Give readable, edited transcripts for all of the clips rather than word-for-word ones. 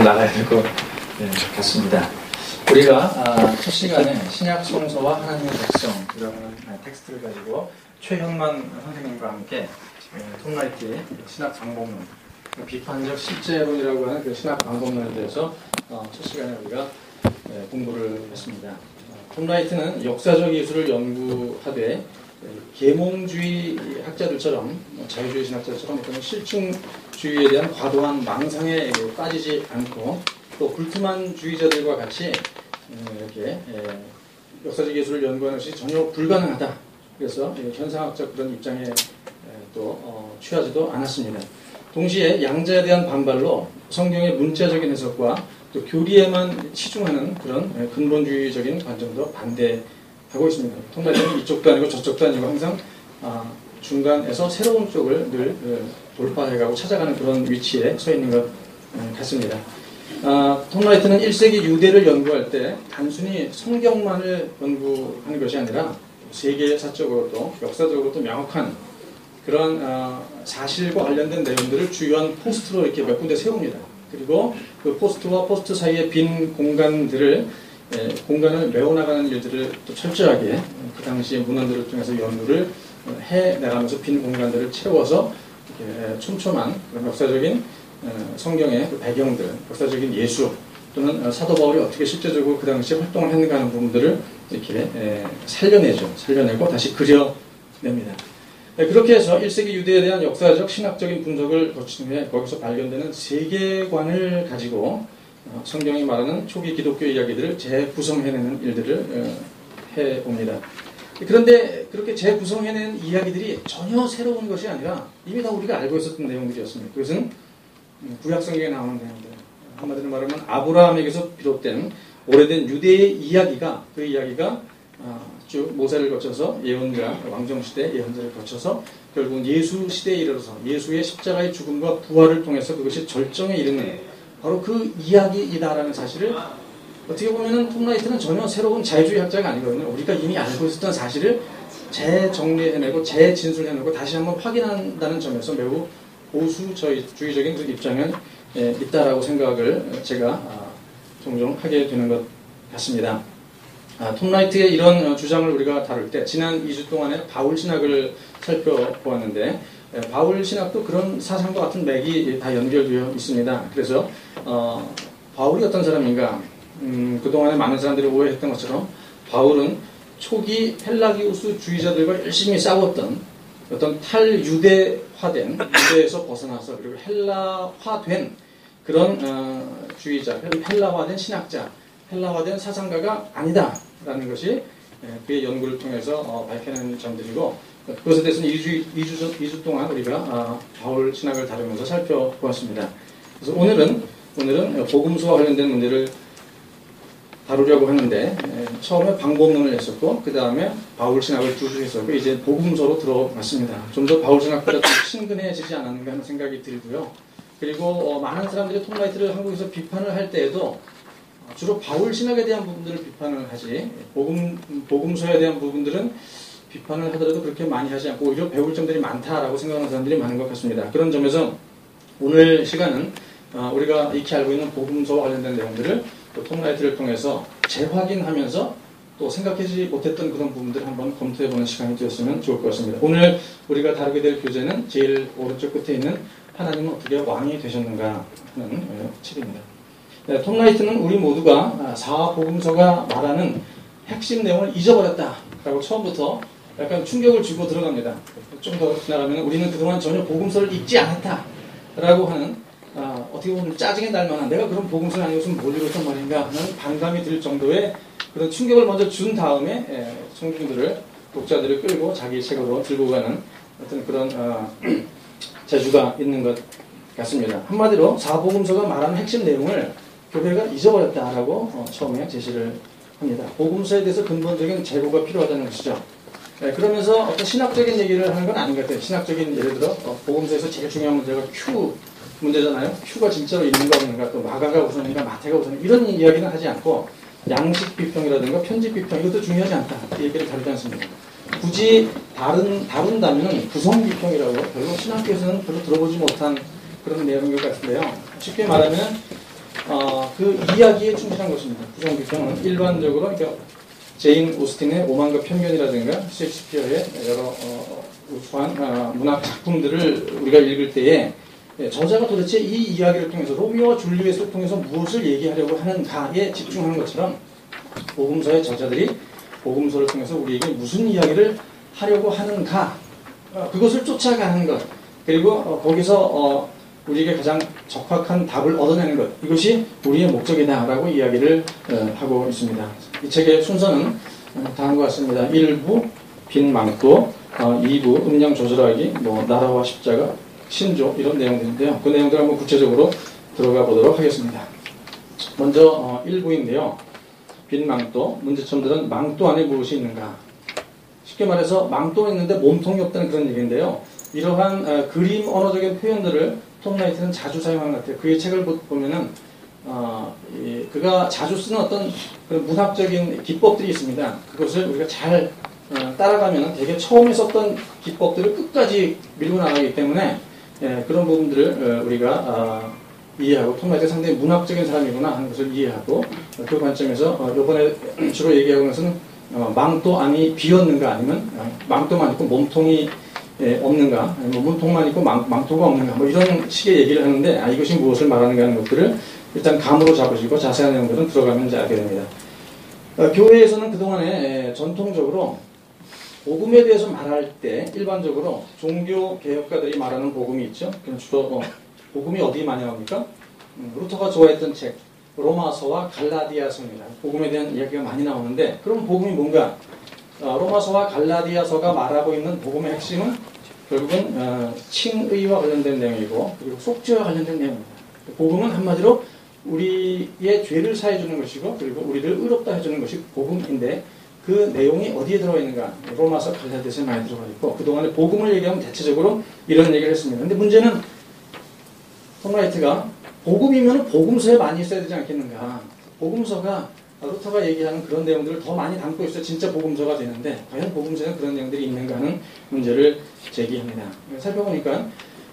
나가야 될 것 같습니다. 우리가 첫 시간에 신약 성서와 하나님의 백성이라는 텍스트를 가지고 최현만 선생님과 함께 톰라이트의 신학 방법론, 비판적 실제론이라고 하는 그 신학 방법론에 대해서 첫 시간에 우리가 공부를 했습니다. 톰라이트는 역사적 예술을 연구하되 계몽주의 학자들처럼 자유주의 신학자들처럼 어떤 실증주의에 대한 과도한 망상에 빠지지 않고 또 불트만주의자들과 같이 이렇게 역사적 예술을 연구하는 것이 전혀 불가능하다. 그래서 현상학적 그런 입장에 또 취하지도 않았습니다. 동시에 양자에 대한 반발로 성경의 문자적인 해석과 또 교리에만 치중하는 그런 근본주의적인 관점도 반대하고 있습니다. 톰라이트는 이쪽도 아니고 저쪽도 아니고 항상 중간에서 새로운 쪽을 늘 돌파해가고 찾아가는 그런 위치에 서 있는 것 같습니다. 톰라이트는 1세기 유대를 연구할 때 단순히 성경만을 연구하는 것이 아니라 세계사적으로도 역사적으로도 명확한 그런 사실과 관련된 내용들을 주요한 포스트로 이렇게 몇 군데 세웁니다. 그리고 그 포스트와 포스트 사이의 빈 공간을 메워나가는 일들을 또 철저하게 그 당시의 문헌들을 통해서 연구를 해나가면서 빈 공간들을 채워서 이렇게 촘촘한 그런 역사적인 성경의 그 배경들, 역사적인 예수 또는 사도 바울이 어떻게 실제적으로 그 당시에 활동을 했는가 하는 부분들을 이렇게 살려내고 다시 그려냅니다. 그렇게 해서 1세기 유대에 대한 역사적 신학적인 분석을 거친 후에 거기서 발견되는 세계관을 가지고 성경이 말하는 초기 기독교 이야기들을 재구성해내는 일들을 해옵니다. 그런데 그렇게 재구성해낸 이야기들이 전혀 새로운 것이 아니라 이미 다 우리가 알고 있었던 내용들이었습니다. 그것은 구약 성경에 나오는 내용들, 한마디로 말하면 아브라함에게서 비롯된 오래된 유대의 이야기가 그 이야기가 쭉 모세를 거쳐서 예언자, 왕정시대 예언자를 거쳐서 결국은 예수 시대에 이르러서 예수의 십자가의 죽음과 부활을 통해서 그것이 절정에 이르는 바로 그 이야기이다라는 사실을 어떻게 보면 톰라이트는 전혀 새로운 자유주의 학자가 아니거든요. 우리가 이미 알고 있었던 사실을 재정리해내고 재진술해내고 다시 한번 확인한다는 점에서 매우 보수주의적인 그런 입장은 있다라고 생각을 제가 종종 하게 되는 것 같습니다. 톰라이트의 이런 주장을 우리가 다룰 때 지난 2주 동안에 바울 신학을 살펴보았는데 바울 신학도 그런 사상과 같은 맥이 다 연결되어 있습니다. 그래서 바울이 어떤 사람인가? 그동안에 많은 사람들이 오해했던 것처럼 바울은 초기 헬라기우스주의자들과 열심히 싸웠던 어떤 탈유대화된 유대에서 벗어나서 그리고 헬라화된 그런 주의자, 헬라화된 신학자, 헬라화된 사상가가 아니다라는 것이 그의 연구를 통해서 밝혀낸 점들이고 그것에 대해서는 2주 동안 우리가 바울 신학을 다루면서 살펴보았습니다. 그래서 오늘은 복음서와 관련된 문제를 다루려고 하는데 처음에 방법론을 했었고 그 다음에 바울 신학을 두 주 했었고 이제 복음서로 들어갔습니다. 좀 더 바울 신학보다 좀 친근해지지 않았는가 하는 생각이 들고요. 그리고 많은 사람들이 톰라이트를 한국에서 비판을 할 때에도 주로 바울 신학에 대한 부분들을 비판을 하지 복음서에 대한 부분들은 비판을 하더라도 그렇게 많이 하지 않고 오히려 배울 점들이 많다라고 생각하는 사람들이 많은 것 같습니다. 그런 점에서 오늘 시간은 우리가 익히 알고 있는 복음서와 관련된 내용들을 또 톰라이트를 통해서 재확인하면서 또 생각하지 못했던 그런 부분들을 한번 검토해보는 시간이 되었으면 좋을 것 같습니다. 오늘 우리가 다루게 될 교재는 제일 오른쪽 끝에 있는 하나님은 어떻게 왕이 되셨는가 하는 책입니다. 톰라이트는 우리 모두가 사복음서가 말하는 핵심 내용을 잊어버렸다라고 처음부터 약간 충격을 주고 들어갑니다. 좀 더 지나가면 우리는 그동안 전혀 복음서를 읽지 않았다라고 하는 어떻게 보면 짜증이 날 만한 내가 그런 복음서를 아니고서는 뭘 읽었단 말인가 하는 반감이 들 정도의 그런 충격을 먼저 준 다음에 성경들을 독자들을 끌고 자기 책으로 들고 가는 어떤 그런 재주가 있는 것 같습니다. 한마디로 사복음서가 말하는 핵심 내용을 교회가 잊어버렸다라고 처음에 제시를 합니다. 복음서에 대해서 근본적인 재고가 필요하다는 것이죠. 그러면서 어떤 신학적인 얘기를 하는 건 아닌 것 같아요. 신학적인 예를 들어 복음서에서 제일 중요한 문제가 큐 문제잖아요. 큐가 진짜로 있는가 없는가 또 마가가 우선인가 마태가 우선인가 이런 이야기는 하지 않고 양식 비평이라든가 편집 비평 이것도 중요하지 않다. 이 얘기를 다루지 않습니다. 굳이 다룬다면 구성 비평이라고 별로 신학교에서는 별로 들어보지 못한 그런 내용인 것 같은데요. 쉽게 말하면 그 이야기에 충실한 것입니다. 구성 비평은 일반적으로 그러니까 제인 오스틴의 오만과 편견이라든가 셰익스피어의 여러 우수한 문학 작품들을 우리가 읽을 때에 저자가 도대체 이 이야기를 통해서 로미오와 줄리엣을 통해서 무엇을 얘기하려고 하는가에 집중하는 것처럼 복음서의 저자들이 복음서를 통해서 우리에게 무슨 이야기를 하려고 하는가 그것을 쫓아가는 것 그리고 거기서 우리에게 가장 적합한 답을 얻어내는 것 이것이 우리의 목적이다라고 이야기를 하고 있습니다. 이 책의 순서는 다음과 같습니다. 1부 빈 망토 2부 음량 조절하기 나라와 십자가 신조 이런 내용들인데요. 그 내용들을 한번 구체적으로 들어가 보도록 하겠습니다. 먼저 1부인데요. 빈 망토 문제점들은 망토 안에 무엇이 있는가 쉽게 말해서 망토가 있는데 몸통이 없다는 그런 얘기인데요. 이러한 그림 언어적인 표현들을 톰 라이트는 자주 사용하는 것 같아요. 그의 책을 보면은 그가 자주 쓰는 어떤 그런 문학적인 기법들이 있습니다. 그것을 우리가 잘 따라가면 되게 처음에 썼던 기법들을 끝까지 밀고 나가기 때문에 그런 부분들을 우리가 이해하고 톰 라이트가 상당히 문학적인 사람이구나 하는 것을 이해하고 그 관점에서 이번에 주로 얘기하는 것은 망토 안이 비었는가 아니면 망토만 있고 몸통이 없는가, 몸통만 있고 망토가 없는가, 이런 식의 얘기를 하는데, 이것이 무엇을 말하는가 하는 것들을 일단 감으로 잡으시고 자세한 내용들은 들어가면 이제 알게 됩니다. 교회에서는 그동안에 전통적으로 복음에 대해서 말할 때 일반적으로 종교 개혁가들이 말하는 복음이 있죠. 주로 복음이 어디에 많이 나옵니까? 루터가 좋아했던 책, 로마서와 갈라디아서입니다. 복음에 대한 이야기가 많이 나오는데, 그럼 복음이 뭔가? 로마서와 갈라디아서가 말하고 있는 복음의 핵심은 결국은 칭의와 관련된 내용이고 그리고 속죄와 관련된 내용입니다. 복음은 한마디로 우리의 죄를 사해주는 것이고 그리고 우리를 의롭다 해주는 것이 복음인데 그 내용이 어디에 들어있는가? 로마서 갈라디아서에 많이 들어가 있고 그동안에 복음을 얘기하면 대체적으로 이런 얘기를 했습니다. 근데 문제는 톰 라이트가 복음이면 복음서에 많이 있어야 되지 않겠는가? 복음서가 루터가 얘기하는 그런 내용들을 더 많이 담고 있어야 진짜 복음서가 되는데 과연 복음서에는 그런 내용들이 있는가 하는 문제를 제기합니다. 살펴보니까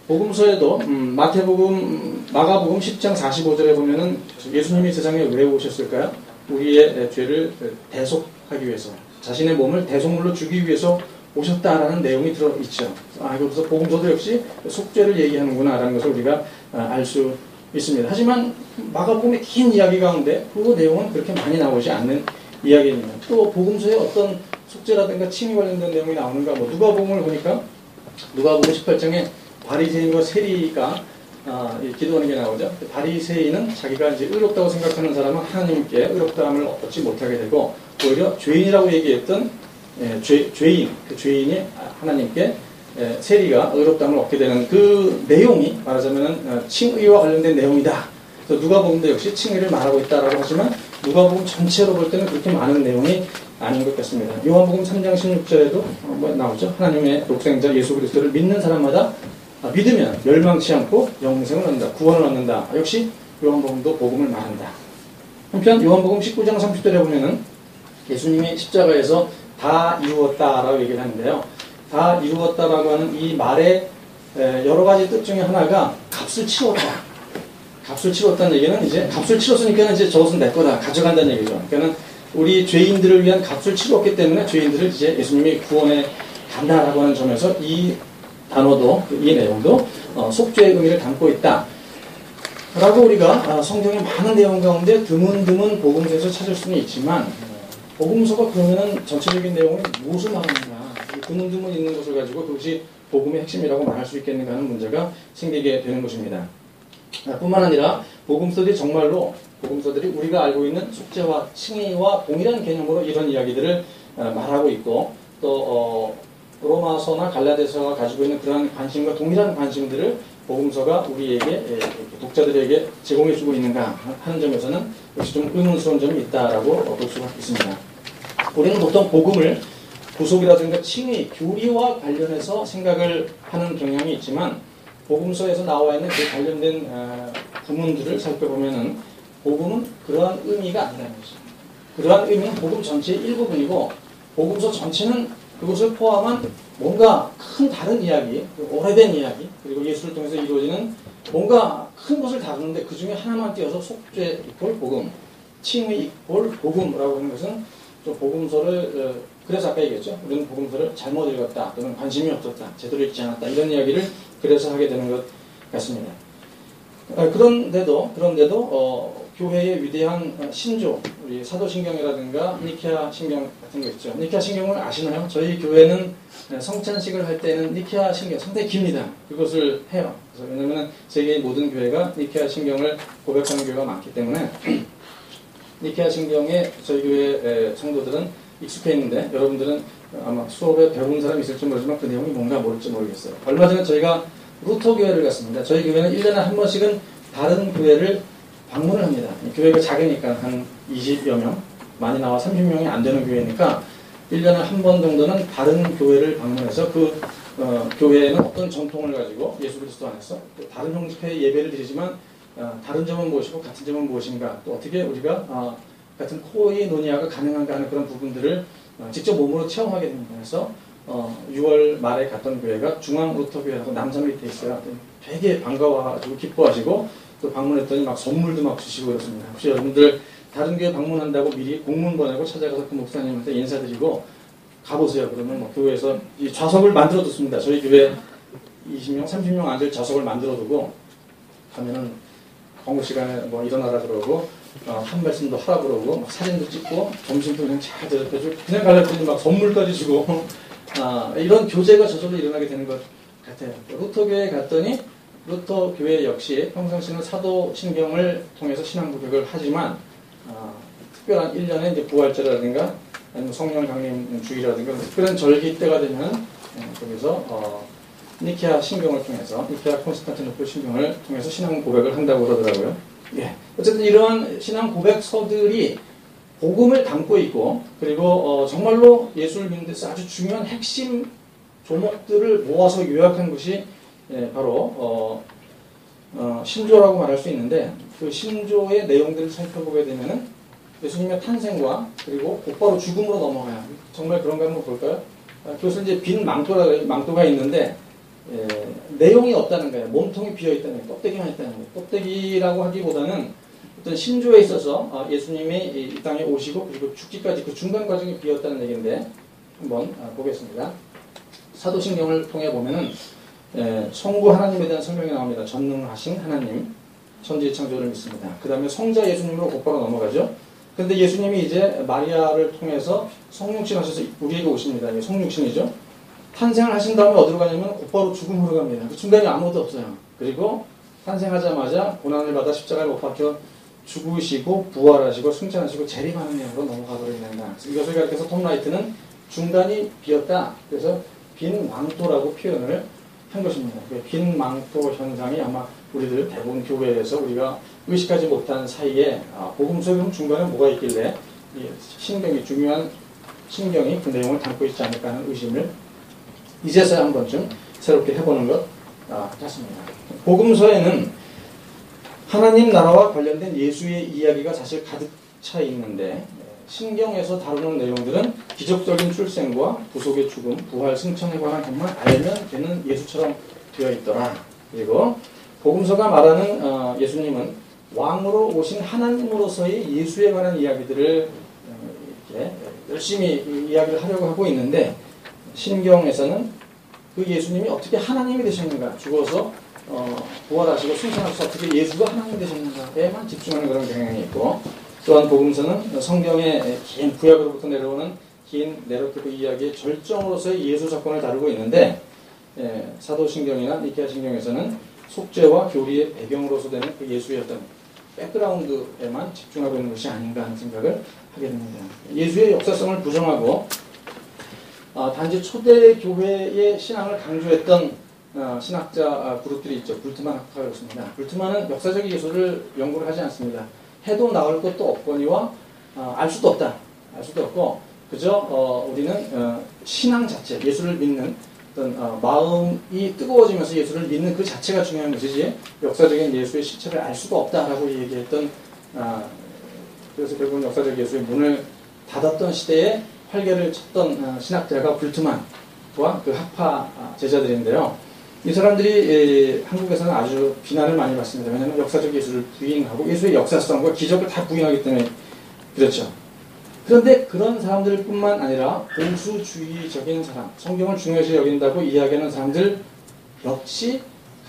복음서에도 마태복음, 마가복음 10장 45절에 보면은 예수님이 세상에 왜 오셨을까요? 우리의 죄를 대속하기 위해서 자신의 몸을 대속물로 주기 위해서 오셨다라는 내용이 들어있죠. 여기서 복음서도 역시 속죄를 얘기하는구나 라는 것을 우리가 알 수 있습니다. 하지만 마가복음의 긴 이야기 가운데 그 내용은 그렇게 많이 나오지 않는 이야기입니다. 또 복음서에 어떤 속죄라든가 칭의 관련된 내용이 나오는가? 누가복음을 보니까 누가복음 18장에 바리새인과 세리가 기도하는 게 나오죠. 바리새인은 자기가 이제 의롭다고 생각하는 사람은 하나님께 의롭다함을 얻지 못하게 되고 오히려 죄인이라고 얘기했던 죄인, 그 죄인이 하나님께 세리가 의롭다함을 얻게 되는 그 내용이 말하자면 칭의와 관련된 내용이다. 그래서 누가복음도 역시 칭의를 말하고 있다라고 하지만 누가복음 전체로 볼 때는 그렇게 많은 내용이 아닌 것 같습니다. 요한복음 3장 16절에도 나오죠. 하나님의 독생자 예수 그리스도를 믿는 사람마다 믿으면 멸망치 않고 영생을 얻는다. 구원을 얻는다. 역시 요한복음도 복음을 말한다. 한편 요한복음 19장 30절에 보면은 예수님이 십자가에서 다 이루었다라고 얘기를 하는데요. 다 이루었다라고 하는 이 말의 여러 가지 뜻 중에 하나가 값을 치렀다. 값을 치렀다는 얘기는 이제 값을 치렀으니까 이제 저것은 내 거다. 가져간다는 얘기죠. 그러니까 우리 죄인들을 위한 값을 치렀기 때문에 죄인들을 이제 예수님이 구원해 간다라고 하는 점에서 이 단어도 이 내용도 속죄의 의미를 담고 있다. 라고 우리가 성경의 많은 내용 가운데 드문드문 복음서에서 찾을 수는 있지만 복음서가 그러면은 전체적인 내용이 무엇을 말하는가? 드문드문 있는 것을 가지고 그것이 복음의 핵심이라고 말할 수 있겠는가 하는 문제가 생기게 되는 것입니다. 뿐만 아니라 복음서들이 정말로 복음서들이 우리가 알고 있는 속죄와 칭의와 동일한 개념으로 이런 이야기들을 말하고 있고 또 로마서나 갈라디아서가 가지고 있는 그러한 관심과 동일한 관심들을 복음서가 우리에게 독자들에게 제공해주고 있는가 하는 점에서는 역시 좀 의문스러운 점이 있다라고 볼 수가 있습니다. 우리는 보통 복음을 구속이라든가 칭의, 교리와 관련해서 생각을 하는 경향이 있지만 복음서에서 나와 있는 그 관련된 구문들을 살펴보면은 복음은 그러한 의미가 아니라는 것입니다. 그러한 의미는 복음 전체의 일부분이고 복음서 전체는 그것을 포함한 뭔가 큰 다른 이야기, 오래된 이야기, 그리고 예수를 통해서 이루어지는 뭔가 큰 것을 다루는데 그 중에 하나만 띄어서 속죄 이꼴 복음, 칭의 이꼴 복음이라고 하는 것은 좀 복음서를 그래서 아까 얘기했죠. 우리는 복음서를 잘못 읽었다 또는 관심이 없었다, 제대로 읽지 않았다 이런 이야기를 그래서 하게 되는 것 같습니다. 그런데도 교회의 위대한 신조, 우리 사도신경이라든가 니케아 신경 같은 거 있죠. 니케아 신경을 아시나요? 저희 교회는 성찬식을 할 때는 니케아 신경 상당히 깁니다. 그것을 해요. 그래서 왜냐하면 세계의 모든 교회가 니케아 신경을 고백하는 교회가 많기 때문에 니케아 신경에 저희 교회 성도들은 익숙해 있는데 여러분들은 아마 수업에 배운 사람이 있을지 모르지만 그 내용이 뭔가 모를지 모르겠어요. 얼마 전에 저희가 루터 교회를 갔습니다. 저희 교회는 1년에 한 번씩은 다른 교회를 방문을 합니다. 교회가 작으니까 한 20여 명, 많이 나와 30명이 안 되는 교회니까 1년에 한 번 정도는 다른 교회를 방문해서 그 교회에는 어떤 전통을 가지고 예수 그리스도 안에서 또 다른 형식의 예배를 드리지만 다른 점은 무엇이고 같은 점은 무엇인가, 또 어떻게 우리가 같은 코이노니아가 가능한가 하는 그런 부분들을 직접 몸으로 체험하게 됩니다. 그래서 6월 말에 갔던 교회가 중앙 루터 교회라고 남산 밑에 있어요. 되게 반가워하시고 기뻐하시고 또 방문했더니 막 선물도 막 주시고 그렇습니다. 혹시 여러분들 다른 교회 방문한다고 미리 공문 보내고 찾아가서 그 목사님한테 인사드리고 가보세요. 그러면 뭐 교회에서 이 좌석을 만들어 뒀습니다. 저희 교회 20명, 30명 앉을 좌석을 만들어 두고 가면은 공부 시간에 뭐 일어나라 그러고 한 말씀도 하라 그러고 막 사진도 찍고 점심도 그냥 잘 대접해주고 그냥 가려더니 막 선물까지 주고 이런 교제가 저절로 일어나게 되는 것 같아요. 루터 교회에 갔더니 루터 교회 역시 평상시는 사도신경을 통해서 신앙 고백을 하지만 특별한 1년에 이제 부활절이라든가 아니면 성령 강림 주일이라든가 특별한 절기 때가 되면 거기서 니케아 신경을 통해서 니케아 콘스탄티노플 신경을 통해서 신앙 고백을 한다고 그러더라고요. 예. 어쨌든 이러한 신앙 고백서들이 복음을 담고 있고 그리고 정말로 예수를 믿는 데서 아주 중요한 핵심 조목들을 모아서 요약한 것이 바로 신조라고 말할 수 있는데 그 신조의 내용들을 살펴보게 되면은 예수님의 탄생과 그리고 곧바로 죽음으로 넘어가요. 정말 그런가 한번 볼까요? 그것을 이제 빈 망토가 있는데 내용이 없다는 거예요. 몸통이 비어 있다는 거예요. 껍데기만 있다는 거예요. 껍데기라고 하기보다는 어떤 신조에 있어서 예수님이 이 땅에 오시고 그리고 죽기까지 그 중간 과정이 비었다는 얘기인데 한번 보겠습니다. 사도신경을 통해 보면은 성부 하나님에 대한 설명이 나옵니다. 전능하신 하나님, 천지 창조를 믿습니다. 그 다음에 성자 예수님으로 곧바로 넘어가죠. 그런데 예수님이 이제 마리아를 통해서 성육신 하셔서 우리에게 오십니다. 이게 성육신이죠. 탄생을 하신 다음에 어디로 가냐면 곧바로 죽음으로 갑니다. 그 중간에 아무것도 없어요. 그리고 탄생하자마자 고난을 받아 십자가에 못 박혀 죽으시고 부활하시고 승천하시고 재림하는 내용으로 넘어가 버린다. 이것을 가리켜서 톰 라이트는 중간이 비었다. 그래서 빈 망토라고 표현을 한 것입니다. 빈 망토 현상이 아마 우리들 대부분 교회에서 우리가 의식하지 못한 사이에 복음서 중간에 뭐가 있길래 신경이 중요한 신경이 그 내용을 담고 있지 않을까 하는 의심을 이제서야 한 번쯤 새롭게 해보는 것 같습니다. 복음서에는 하나님 나라와 관련된 예수의 이야기가 사실 가득 차 있는데 신경에서 다루는 내용들은 기적적인 출생과 구속의 죽음, 부활, 승천에 관한 것만 알면 되는 예수처럼 되어 있더라. 그리고 복음서가 말하는 예수님은 왕으로 오신 하나님으로서의 예수에 관한 이야기들을 이렇게 열심히 이야기를 하려고 하고 있는데 신경에서는 그 예수님이 어떻게 하나님이 되셨는가, 죽어서 부활하시고 승천하셔서 어떻게 예수가 하나님 되셨는가에만 집중하는 그런 경향이 있고, 또한 복음서는 성경의 긴 구약으로부터 내려오는 긴 내러티브 이야기의 절정으로서의 예수 사건을 다루고 있는데 사도신경이나 니케아 신경에서는 속죄와 교리의 배경으로서 되는 그 예수의 어떤 백그라운드에만 집중하고 있는 것이 아닌가 하는 생각을 하게 됩니다. 예수의 역사성을 부정하고 단지 초대 교회의 신앙을 강조했던 신학자 그룹들이 있죠. 불트만 학파가 그렇습니다. 불트만은 역사적 예수를 연구를 하지 않습니다. 해도 나올 것도 없거니와 알 수도 없다. 알 수도 없고 그저 우리는 신앙 자체, 예수를 믿는 어떤 마음이 뜨거워지면서 예수를 믿는 그 자체가 중요한 것이지 역사적인 예수의 실체를 알 수가 없다라고 얘기했던 그래서 결국은 역사적 예수의 문을 닫았던 시대에 활개를 쳤던 신학자가 불트만과 그 학파 제자들인데요. 이 사람들이 한국에서는 아주 비난을 많이 받습니다. 왜냐하면 역사적 예술을 부인하고 예술의 역사성과 기적을 다 부인하기 때문에 그렇죠. 그런데 그런 사람들뿐만 아니라 보수주의적인 사람, 성경을 중요시 여긴다고 이야기하는 사람들 역시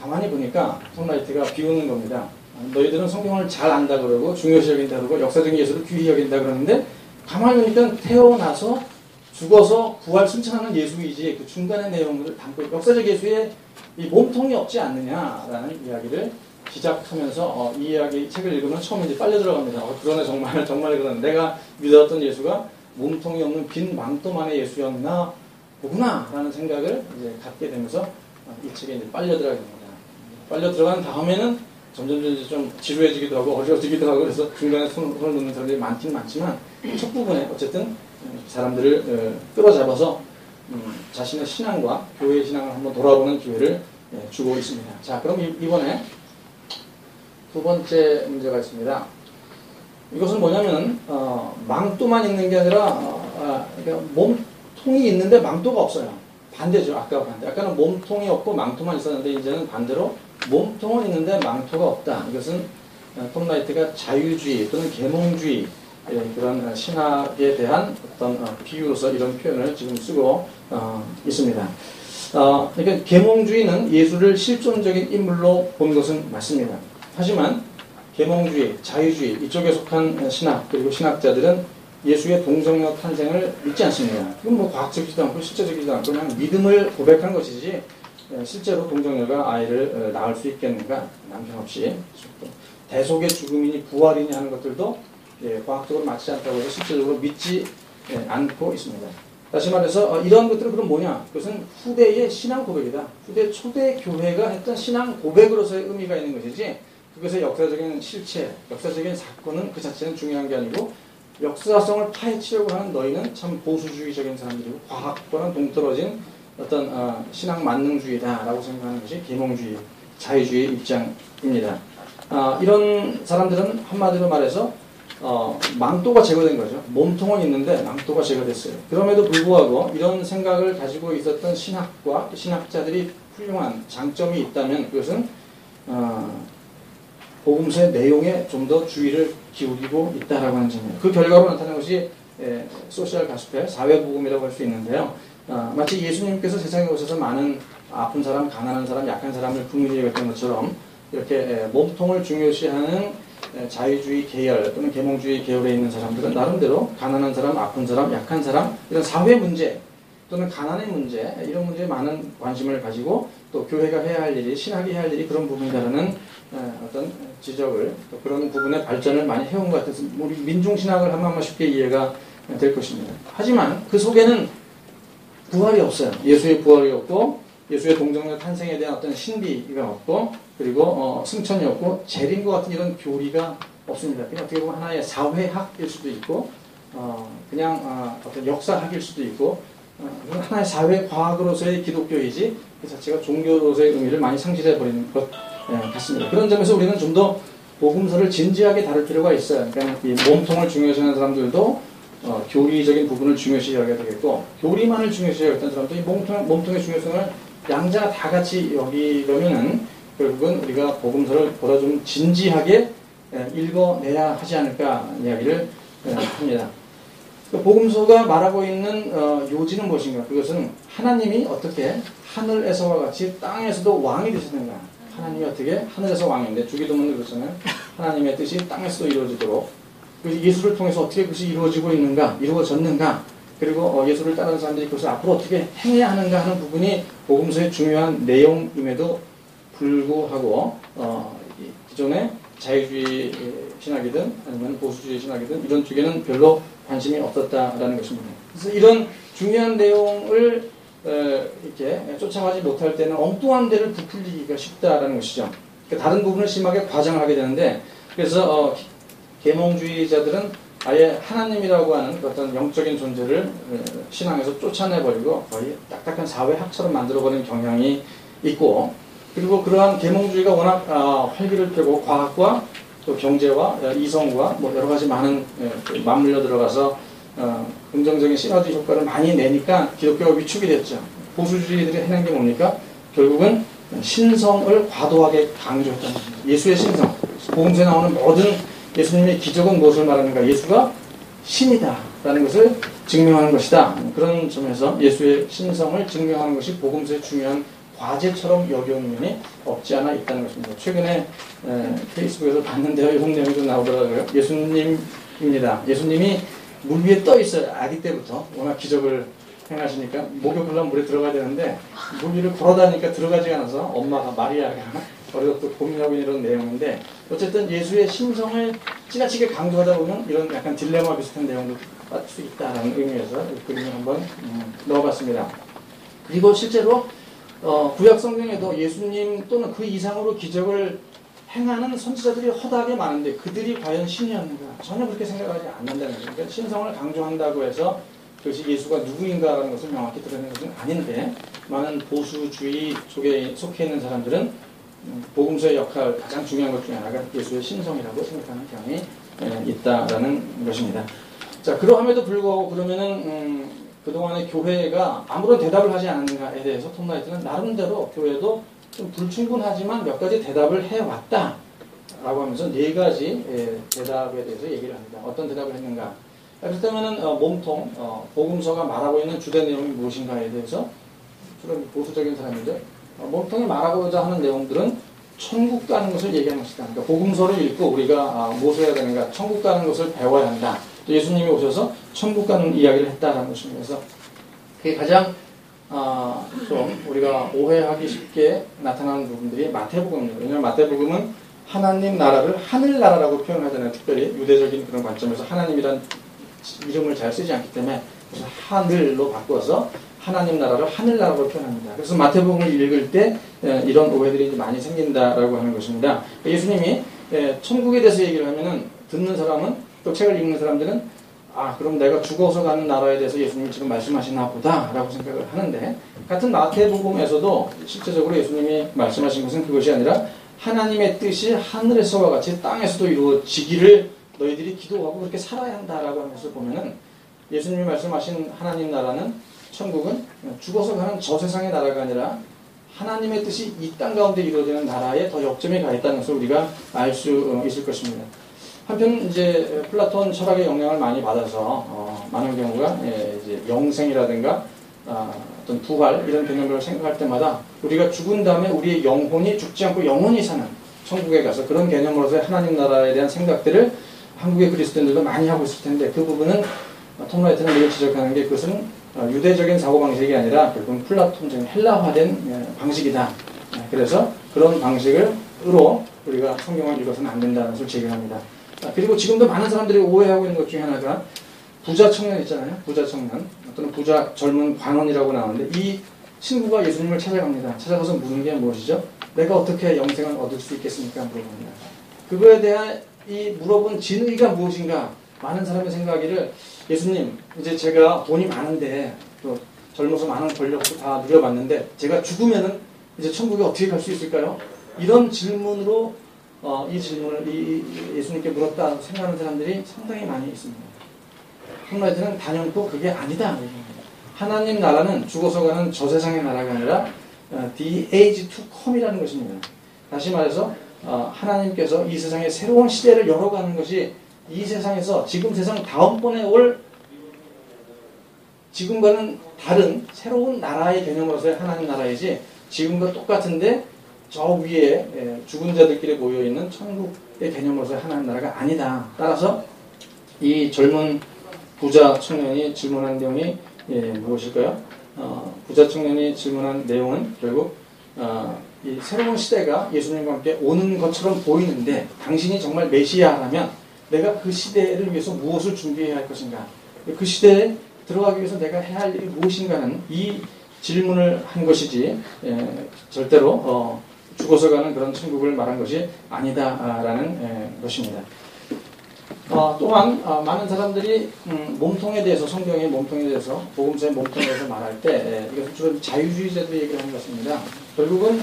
가만히 보니까 톰 라이트가 비웃는 겁니다. 너희들은 성경을 잘 안다 그러고 중요시 여긴다 그러고 역사적인 예술을 귀히 여긴다 그러는데 가만히 보니까 태어나서 죽어서 부활 승천하는 예수이지 그 중간의 내용들을 담고 역사적 예수에 이 몸통이 없지 않느냐라는 이야기를 시작하면서 이 이야기 책을 읽으면 처음에 이제 빨려 들어갑니다. 그러네 정말 그러네. 내가 믿었던 예수가 몸통이 없는 빈 망토만의 예수였나 보구나 라는 생각을 이제 갖게 되면서 이 책에 이제 빨려 들어가게 됩니다. 빨려 들어간 다음에는 점점 좀 지루해지기도 하고 어려워지기도 하고 그래서 중간에 손을 놓는 사람들이 많긴 많지만 첫 부분에 어쨌든 사람들을 끌어잡아서 자신의 신앙과 교회의 신앙을 한번 돌아보는 기회를 주고 있습니다. 자, 그럼 이번에 두 번째 문제가 있습니다. 이것은 뭐냐면 망토만 있는 게 아니라 그러니까 몸통이 있는데 망토가 없어요. 반대죠. 아까와 반대. 아까는 몸통이 없고 망토만 있었는데 이제는 반대로 몸통은 있는데 망토가 없다. 이것은 톰 라이트가 자유주의 또는 계몽주의 그런 신학에 대한 어떤 비유로서 이런 표현을 지금 쓰고 있습니다. 그러니까 계몽주의는 예수를 실존적인 인물로 본 것은 맞습니다. 하지만 계몽주의, 자유주의 이쪽에 속한 신학 그리고 신학자들은 예수의 동정녀 탄생을 믿지 않습니다. 이건 뭐 과학적이지도 않고 실제적이지도 않고 그냥 믿음을 고백한 것이지 실제로 동정녀가 아이를 낳을 수 있겠는가 남편 없이 대속의 죽음이니 부활이니 하는 것들도 과학적으로 맞지 않다고 해서 실질적으로 믿지 않고 있습니다. 다시 말해서 이러한 것들은 그럼 뭐냐? 그것은 후대의 신앙 고백이다. 후대 초대 교회가 했던 신앙 고백으로서의 의미가 있는 것이지 그것의 역사적인 실체, 역사적인 사건은 그 자체는 중요한 게 아니고 역사성을 파헤치려고 하는 너희는 참 보수주의적인 사람들이고 과학과는 동떨어진 어떤 신앙 만능주의다라고 생각하는 것이 계몽주의, 자유주의 입장입니다. 이런 사람들은 한마디로 말해서 망토가 제거된 거죠. 몸통은 있는데 망토가 제거됐어요. 그럼에도 불구하고 이런 생각을 가지고 있었던 신학과 신학자들이 훌륭한 장점이 있다면 그것은 복음서의 내용에 좀 더 주의를 기울이고 있다라고 하는 점이에요. 그 결과로 나타난 것이 소셜 가스펠, 사회복음이라고 할 수 있는데요. 마치 예수님께서 세상에 오셔서 많은 아픈 사람, 가난한 사람, 약한 사람을 긍휼히 여겼던 것처럼 이렇게 몸통을 중요시하는 자유주의 계열 또는 계몽주의 계열에 있는 사람들은 나름대로 가난한 사람, 아픈 사람, 약한 사람 이런 사회 문제 또는 가난의 문제 이런 문제에 많은 관심을 가지고 또 교회가 해야 할 일이 신학이 해야 할 일이 그런 부분이라는 어떤 지적을 또 그런 부분의 발전을 많이 해온 것 같아서 우리 민중신학을 하면 쉽게 이해가 될 것입니다. 하지만 그 속에는 부활이 없어요. 예수의 부활이 없고 예수의 동정녀 탄생에 대한 어떤 신비가 없고 그리고 승천이 없고 재림과 같은 이런 교리가 없습니다. 그냥 어떻게 보면 하나의 사회학일 수도 있고 그냥 어떤 역사학일 수도 있고 하나의 사회과학으로서의 기독교이지 그 자체가 종교로서의 의미를 많이 상실해버리는 것 같습니다. 그런 점에서 우리는 좀 더 복음서를 진지하게 다룰 필요가 있어요. 그러니까 이 몸통을 중요시하는 사람들도 교리적인 부분을 중요시 여겨야 되겠고 교리만을 중요시 여겼던 사람도 이 몸통의 중요성을 양자 다 같이 여기려면은 결국은 우리가 복음서를 보다 좀 진지하게 읽어내야 하지 않을까 이야기를 합니다. 복음서가 말하고 있는 요지는 무엇인가? 그것은 하나님이 어떻게 하늘에서와 같이 땅에서도 왕이 되시는가? 하나님이 어떻게 하늘에서 왕인데 주기도문도 그렇잖아요. 하나님의 뜻이 땅에서도 이루어지도록 예수를 통해서 어떻게 그것이 이루어지고 있는가? 이루어졌는가? 그리고 예수를 따르는 사람들이 그것을 앞으로 어떻게 행해야 하는가 하는 부분이 복음서의 중요한 내용임에도 불구하고 기존의 자유주의 신학이든 아니면 보수주의 신학이든 이런 쪽에는 별로 관심이 없었다라는 것입니다. 그래서 이런 중요한 내용을 이렇게 쫓아가지 못할 때는 엉뚱한 데를 부풀리기가 쉽다라는 것이죠. 그러니까 다른 부분을 심하게 과장을 하게 되는데 그래서 계몽주의자들은 아예 하나님이라고 하는 어떤 영적인 존재를 신앙에서 쫓아내버리고 거의 딱딱한 사회학처럼 만들어버리는 경향이 있고 그리고 그러한 계몽주의가 워낙 활기를 펴고 과학과 또 경제와 이성과 뭐 여러 가지 많은 맞물려 들어가서 긍정적인 시너지 효과를 많이 내니까 기독교가 위축이 됐죠. 보수주의들이 해낸 게 뭡니까? 결국은 신성을 과도하게 강조했다는 것입니다. 예수의 신성. 복음서에 나오는 모든 예수님의 기적은 무엇을 말하는가? 예수가 신이다라는 것을 증명하는 것이다. 그런 점에서 예수의 신성을 증명하는 것이 복음서의 중요한 과제처럼 여겨오는 면이 없지 않아 있다는 것입니다. 최근에 페이스북에서 봤는데요. 이런 내용이 좀 나오더라고요. 예수님입니다. 예수님이 물 위에 떠 있어요. 아기 때부터. 워낙 기적을 행하시니까 목욕하려면 물에 들어가야 되는데 물 위를 걸어다니니까 들어가지 않아서 엄마가 마리아가 어려서 고민하고 있는 이런 내용인데 어쨌든 예수의 신성을 지나치게 강조하다 보면 이런 약간 딜레마 비슷한 내용도 빠질 수 있다는 의미에서 그림을 한번 넣어봤습니다. 그리고 실제로 구약 성경에도 예수님 또는 그 이상으로 기적을 행하는 선지자들이 허다하게 많은데 그들이 과연 신이었는가? 전혀 그렇게 생각하지 않는다는 거죠. 그러니까 신성을 강조한다고 해서 그것이 예수가 누구인가라는 것을 명확히 드러내는 것은 아닌데 많은 보수주의 속에 속해 있는 사람들은 복음서의 역할 가장 중요한 것 중에 하나가 예수의 신성이라고 생각하는 경향이 있다라는 것입니다. 자, 그러함에도 불구하고 그러면은 그동안의 교회가 아무런 대답을 하지 않았는가에 대해서 톰 라이트는 나름대로 교회도 좀 불충분하지만 몇 가지 대답을 해왔다라고 하면서 네 가지 대답에 대해서 얘기를 합니다. 어떤 대답을 했는가? 그렇다면은 몸통 복음서가 말하고 있는 주된 내용이 무엇인가에 대해서 주로 보수적인 사람인데 몸통이 말하고자 하는 내용들은 천국 가는 것을 얘기하는 것이다. 그러니까 복음서를 읽고 우리가 무엇을 해야 되는가? 천국 가는 것을 배워야 한다. 또 예수님이 오셔서 천국 가는 이야기를 했다라는 것입니다. 그래서 그게 가장 좀 우리가 오해하기 쉽게 나타나는 부분들이 마태복음입니다. 왜냐하면 마태복음은 하나님 나라를 하늘나라라고 표현하잖아요. 특별히 유대적인 그런 관점에서 하나님이란 이름을 잘 쓰지 않기 때문에 그래서 하늘로 바꿔서 하나님 나라를 하늘나라로 표현합니다. 그래서 마태복음을 읽을 때 이런 오해들이 많이 생긴다라고 하는 것입니다. 예수님이 천국에 대해서 얘기를 하면은 듣는 사람은 또 책을 읽는 사람들은 그럼 내가 죽어서 가는 나라에 대해서 예수님이 지금 말씀하시나 보다라고 생각을 하는데 같은 마태복음에서도 실제적으로 예수님이 말씀하신 것은 그것이 아니라 하나님의 뜻이 하늘에서와 같이 땅에서도 이루어지기를 너희들이 기도하고 그렇게 살아야 한다라고 하는 것을 보면은 예수님이 말씀하신 하나님 나라는 천국은 죽어서 가는 저 세상의 나라가 아니라 하나님의 뜻이 이 땅 가운데 이루어지는 나라에 더 역점이 가 있다는 것을 우리가 알 수 있을 것입니다. 한편 이제 플라톤 철학의 영향을 많이 받아서 많은 경우가 이제 영생이라든가 어떤 부활 이런 개념을 생각할 때마다 우리가 죽은 다음에 우리의 영혼이 죽지 않고 영원히 사는 천국에 가서 그런 개념으로서 하나님 나라에 대한 생각들을 한국의 그리스도인들도 많이 하고 있을 텐데 그 부분은 톰 라이트는 이걸 지적하는 게 그것은 유대적인 사고방식이 아니라 결국은 플라톤적인 헬라화된 방식이다. 그래서 그런 방식으로 우리가 성경을 읽어서는 안 된다는 것을 제기합니다. 그리고 지금도 많은 사람들이 오해하고 있는 것 중에 하나가 부자 청년 있잖아요. 부자 청년 또는 부자 젊은 관원이라고 나오는데 이 친구가 예수님을 찾아갑니다. 찾아가서 묻는 게 무엇이죠? 내가 어떻게 영생을 얻을 수 있겠습니까? 물어봅니다. 그거에 대한 이 물어본 진의가 무엇인가? 많은 사람의 생각이를 예수님 이제 제가 돈이 많은데 또 젊어서 많은 권력도 다 누려봤는데 제가 죽으면은 이제 천국에 어떻게 갈 수 있을까요? 이런 질문으로 이 질문을 예수님께 물었다 생각하는 사람들이 상당히 많이 있습니다. 톰 라이트는 단연코 그게 아니다. 하나님 나라는 죽어서 가는 저 세상의 나라가 아니라 the age to come이라는 것입니다. 다시 말해서 하나님께서 이 세상의 새로운 시대를 열어가는 것이 이 세상에서 지금 세상 다음번에 올 지금과는 다른 새로운 나라의 개념으로서의 하나님 나라이지 지금과 똑같은데 저 위에 죽은 자들끼리 모여있는 천국의 개념으로서의 하나님 나라가 아니다. 따라서 이 젊은 부자 청년이 질문한 내용이 무엇일까요? 부자 청년이 질문한 내용은 결국 이 새로운 시대가 예수님과 함께 오는 것처럼 보이는데 당신이 정말 메시아라면 내가 그 시대를 위해서 무엇을 준비해야 할 것인가? 그 시대에 들어가기 위해서 내가 해야 할 일이 무엇인가는 이 질문을 한 것이지 절대로 죽어서 가는 그런 천국을 말한 것이 아니다라는 것입니다. 또한 많은 사람들이 몸통에 대해서 성경의 몸통에 대해서 복음서의 몸통에 대해서 말할 때 이것은 주로 자유주의자들이 얘기를 하는 것입니다. 결국은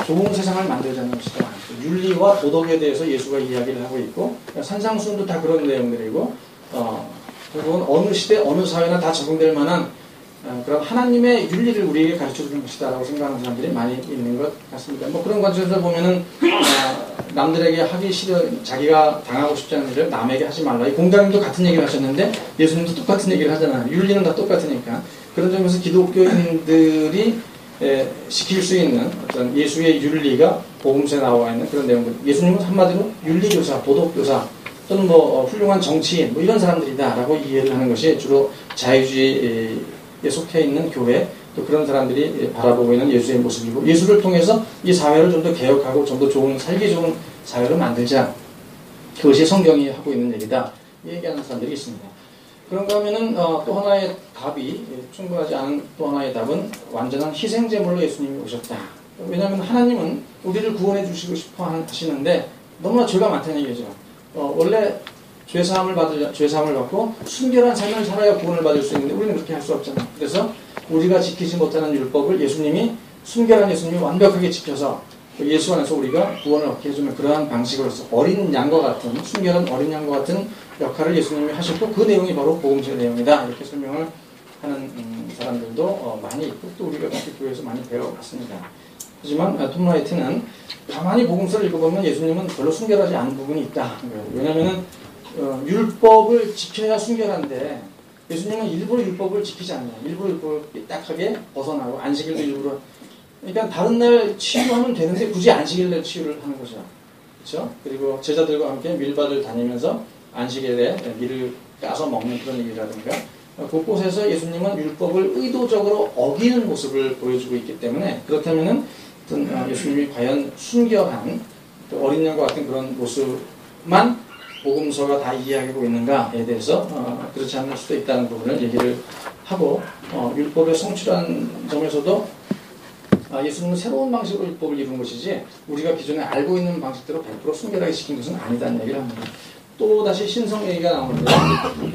좋은 세상을 만들자는 것이다. 윤리와 도덕에 대해서 예수가 이야기를 하고 있고 산상수훈도 다 그런 내용들이고 결국은 어느 시대 어느 사회나 다 적용될 만한 그런 하나님의 윤리를 우리에게 가르쳐주는 것이다라고 생각하는 사람들이 많이 있는 것 같습니다. 뭐 그런 관점에서 보면은 남들에게 하기 싫어 자기가 당하고 싶지 않은 일을 남에게 하지 말라. 이 공자님도 같은 얘기를 하셨는데 예수님도 똑같은 얘기를 하잖아요. 윤리는 다 똑같으니까. 그런 점에서 기독교인들이 시킬 수 있는 어떤 예수의 윤리가 복음서에 나와 있는 그런 내용들. 예수님은 한마디로 윤리교사, 도덕교사 또는 뭐 훌륭한 정치인 뭐 이런 사람들이다라고 이해를 하는 것이 주로 자유주의에 속해 있는 교회 또 그런 사람들이 바라보고 있는 예수의 모습이고 예수를 통해서 이 사회를 좀 더 개혁하고 좀 더 좋은 살기 좋은 사회를 만들자. 그것이 성경이 하고 있는 얘기다. 얘기하는 사람들이 있습니다. 그런가 하면은 또 하나의 답이 충분하지 않은 또 하나의 답은 완전한 희생제물로 예수님이 오셨다. 왜냐하면 하나님은 우리를 구원해 주시고 싶어 하시는데 너무나 죄가 많다는 얘기죠. 원래 죄사함을 받고 순결한 삶을 살아야 구원을 받을 수 있는데 우리는 그렇게 할 수 없잖아요. 그래서 우리가 지키지 못하는 율법을 예수님이 순결한 예수님이 완벽하게 지켜서 예수 안에서 우리가 구원을 얻게 해주는 그러한 방식으로서 어린 양과 같은 순결한 어린 양과 같은 역할을 예수님이 하셨고 그 내용이 바로 복음서의 내용이다. 이렇게 설명을 하는 사람들도 많이 있고 또 우리가 교회에서 많이 배워봤습니다. 하지만 톰 라이트는 가만히 복음서를 읽어보면 예수님은 별로 순결하지 않은 부분이 있다. 왜냐하면 율법을 지켜야 순결한데 예수님은 일부러 율법을 지키지 않아요. 일부러 율법을 삐딱하게 벗어나고 안식일도 일부러 그러니까 다른 날 치유하면 되는데 굳이 안식일 날 치유를 하는 거죠. 그렇죠? 그리고 제자들과 함께 밀밭을 다니면서 안식일에 밀을 까서 먹는 그런 일이라든가 곳곳에서 예수님은 율법을 의도적으로 어기는 모습을 보여주고 있기 때문에 그렇다면은 예수님이 과연 순결한 어린 양과 같은 그런 모습만 복음서가 다 이야기하고 있는가에 대해서 그렇지 않을 수도 있다는 부분을 얘기를 하고 율법의 성취라는 점에서도 예수님은 새로운 방식으로 율법을 이룬 것이지 우리가 기존에 알고 있는 방식대로 100% 순결하게 지킨 것은 아니다는 얘기를 합니다. 또 다시 신성 얘기가 나오는데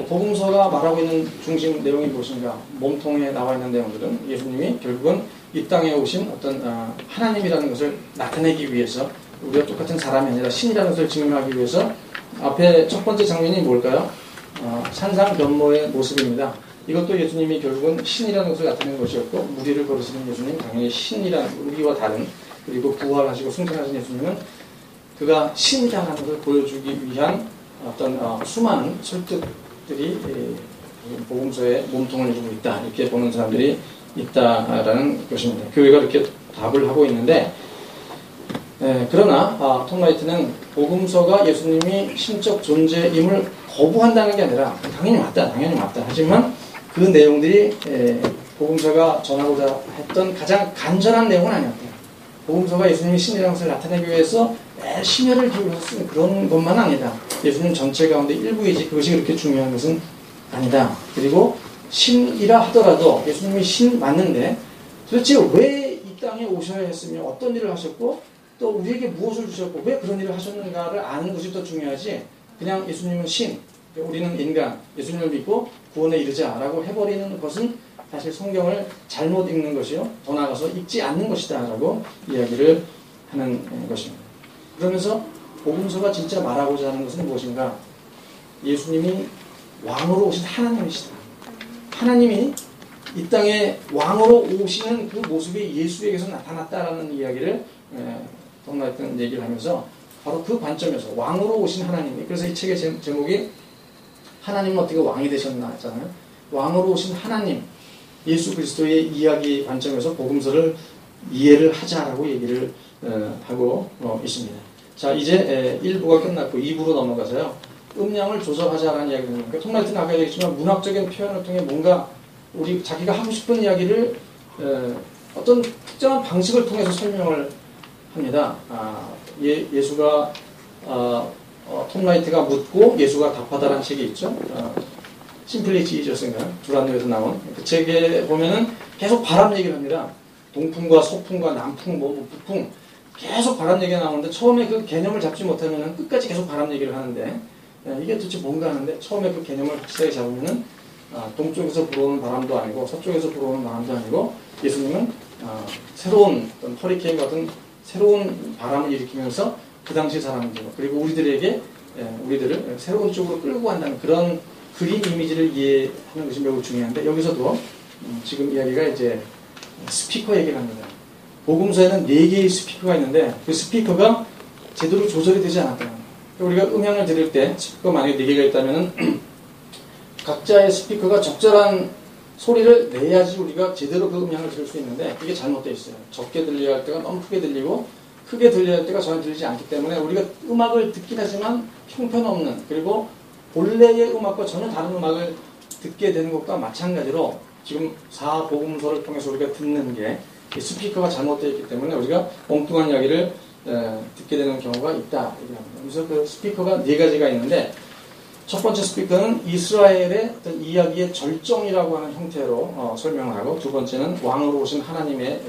복음서가 말하고 있는 중심 내용이 무엇인가 몸통에 나와 있는 내용들은 예수님이 결국은 이 땅에 오신 어떤 하나님이라는 것을 나타내기 위해서 우리가 똑같은 사람이 아니라 신이라는 것을 증명하기 위해서 앞에 첫 번째 장면이 뭘까요? 산상변모의 모습입니다. 이것도 예수님이 결국은 신이라는 것을 나타낸 것이었고 무리를 걸으시는 예수님 당연히 신이라는 우리와 다른 그리고 부활하시고 승천하신 예수님은 그가 신이라는 것을 보여주기 위한 어떤 수많은 설득들이 복음서에 몸통을 이루고 있다 이렇게 보는 사람들이 있다라는 것입니다. 교회가 이렇게 답을 하고 있는데 그러나 톰 라이트는 복음서가 예수님이 신적 존재임을 거부한다는 게 아니라 당연히 맞다. 하지만 그 내용들이 복음서가 전하고자 했던 가장 간절한 내용은 아니었다. 복음서가 예수님이 신이라는 것을 나타내기 위해서 심혈을 기울여서 쓴 그런 것만 아니다. 예수님 전체 가운데 일부이지 그것이 그렇게 중요한 것은 아니다. 그리고 신이라 하더라도 예수님이 신 맞는데 도대체 왜 이 땅에 오셔야 했으며 어떤 일을 하셨고 또 우리에게 무엇을 주셨고 왜 그런 일을 하셨는가를 아는 것이 더 중요하지 그냥 예수님은 신, 우리는 인간, 예수님을 믿고 구원에 이르자라고 해버리는 것은 사실 성경을 잘못 읽는 것이요 더 나아가서 읽지 않는 것이다 라고 이야기를 하는 것입니다. 그러면서 복음서가 진짜 말하고자 하는 것은 무엇인가? 예수님이 왕으로 오신 하나님이시다. 하나님이 이 땅에 왕으로 오시는 그 모습이 예수에게서 나타났다라는 이야기를 톰 라이트는 얘기를 하면서 바로 그 관점에서 왕으로 오신 하나님이 그래서 이 책의 제목이 하나님은 어떻게 왕이 되셨나 했잖아요. 왕으로 오신 하나님 예수 그리스도의 이야기 관점에서 복음서를 이해를 하자라고 얘기를 하고 있습니다. 자 이제 1부가 끝났고 2부로 넘어가서요. 음량을 조절하자라는 이야기를 합니다. 톰 라이트는 아까 얘기했지만 문학적인 표현을 통해 뭔가 우리 자기가 하고 싶은 이야기를 어떤 특정한 방식을 통해서 설명을 합니다. 예수가 톰 라이트가 묻고 예수가 답하다라는 책이 있죠. 심플리 지저스인가 두란노에서 나온 그 책에 보면은 계속 바람 얘기를 합니다. 동풍과 서풍과 남풍, 북풍 계속 바람 얘기가 나오는데 처음에 그 개념을 잡지 못하면은 끝까지 계속 바람 얘기를 하는데 이게 도대체 뭔가 하는데 처음에 그 개념을 확실하게 잡으면은 동쪽에서 불어오는 바람도 아니고 서쪽에서 불어오는 바람도 아니고 예수님은 새로운 어떤 허리케인 같은 새로운 바람을 일으키면서 그 당시 사람들 그리고 우리들을 새로운 쪽으로 끌고 간다는 그런 그림 이미지를 이해하는 것이 매우 중요한데 여기서도 지금 이야기가 이제 스피커 얘기를 합니다. 복음서에는 4개의 스피커가 있는데 그 스피커가 제대로 조절이 되지 않았다. 우리가 음향을 들을 때 스피커 만약에 4개가 있다면 각자의 스피커가 적절한 소리를 내야지 우리가 제대로 그 음향을 들을 수 있는데 이게 잘못되어 있어요. 적게 들려야 할 때가 너무 크게 들리고 크게 들려야 할 때가 전혀 들리지 않기 때문에 우리가 음악을 듣긴 하지만 형편없는, 그리고 본래의 음악과 전혀 다른 음악을 듣게 되는 것과 마찬가지로 지금 4복음서를 통해서 우리가 듣는 게 스피커가 잘못되어 있기 때문에 우리가 엉뚱한 이야기를 듣게 되는 경우가 있다. 그래서 그 스피커가 4가지가 있는데 첫 번째 스피커는 이스라엘의 어떤 이야기의 절정이라고 하는 형태로 설명을 하고, 두 번째는 왕으로 오신 하나님의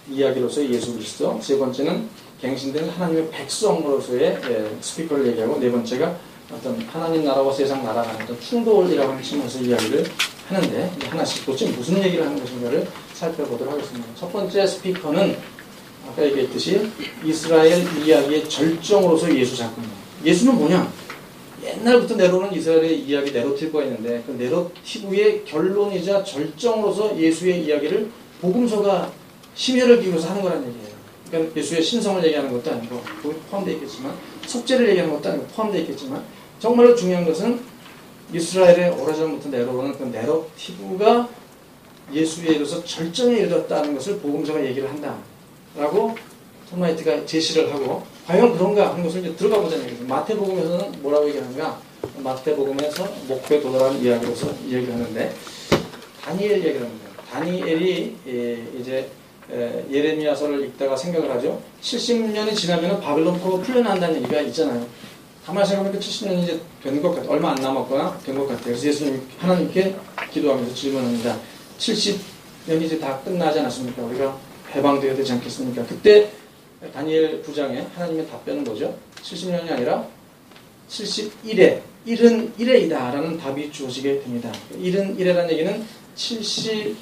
이야기로서의 예수 그리스도, 세 번째는 갱신된 하나님의 백성으로서의 스피커를 얘기하고, 네 번째가 어떤 하나님 나라와 세상 나라라는 어떤 충돌이라고 하는 측면에서 이야기를 하는데, 하나씩 도대체 무슨 얘기를 하는 것인가를 살펴보도록 하겠습니다. 첫 번째 스피커는 아까 얘기했듯이 이스라엘 이야기의 절정으로서 예수 사건입니다. 예수는 뭐냐? 옛날부터 내려오는 이스라엘의 이야기 내러티브가 있는데 그 내러티브의 결론이자 절정으로서 예수의 이야기를 복음서가 심혈을 기울여서 하는 거라는 얘기예요. 그러니까 예수의 신성을 얘기하는 것도 아니고 거기 포함되어 있겠지만, 속죄를 얘기하는 것도 아니고 포함되어 있겠지만, 정말로 중요한 것은 이스라엘의 오래전부터 내려오는 그 내러티브가 예수에 이르러서 절정에 이르렀다는 것을 복음서가 얘기를 한다라고 톰 라이트가 제시를 하고, 과연 그런가 하는 것을 이제 들어가 보자는 얘기죠. 마태복음에서는 뭐라고 얘기하는가? 마태복음에서 목표에 도달하는 이야기로서 얘기를 하는데, 다니엘 얘기를 합니다. 다니엘이 이제 예레미야서를 읽다가 생각을 하죠. 70년이 지나면 바벨론 포로 풀려난다는 얘기가 있잖아요. 가만히 생각해보니까 70년이 이제 된 것 같아요. 얼마 안 남았거나 된 것 같아요. 그래서 예수님 하나님께 기도하면서 질문합니다. 70년이 이제 다 끝나지 않았습니까? 우리가 해방되어야 되지 않겠습니까? 그때 다니엘 9장에 하나님의 답변은 뭐죠? 70년이 아니라 71회, 71회이다 라는 답이 주어지게 됩니다. 71회라는 얘기는 70년이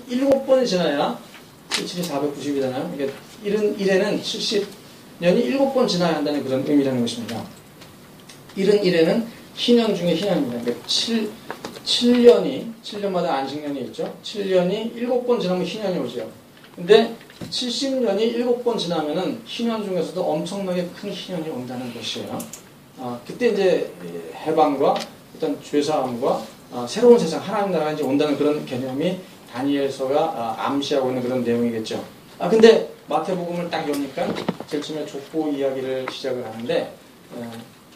7번 지나야 77이 490이잖아요. 그러니까 71회는 70년이 7번 지나야 한다는 그런 의미라는 것입니다. 71회는 희년 중에 희년입니다. 그러니까 7년마다 안식년이 있죠. 7년이 7번 지나면 희년이 오죠. 근데 70년이 7번 지나면은 희년 중에서도 엄청나게 큰 희년이 온다는 것이에요. 그때 이제 해방과 어떤 죄사함과 새로운 세상, 하나님 나라가 이제 온다는 그런 개념이 다니엘서가 암시하고 있는 그런 내용이겠죠. 근데 마태복음을 딱 여니까 제일 처음에 족보 이야기를 시작을 하는데,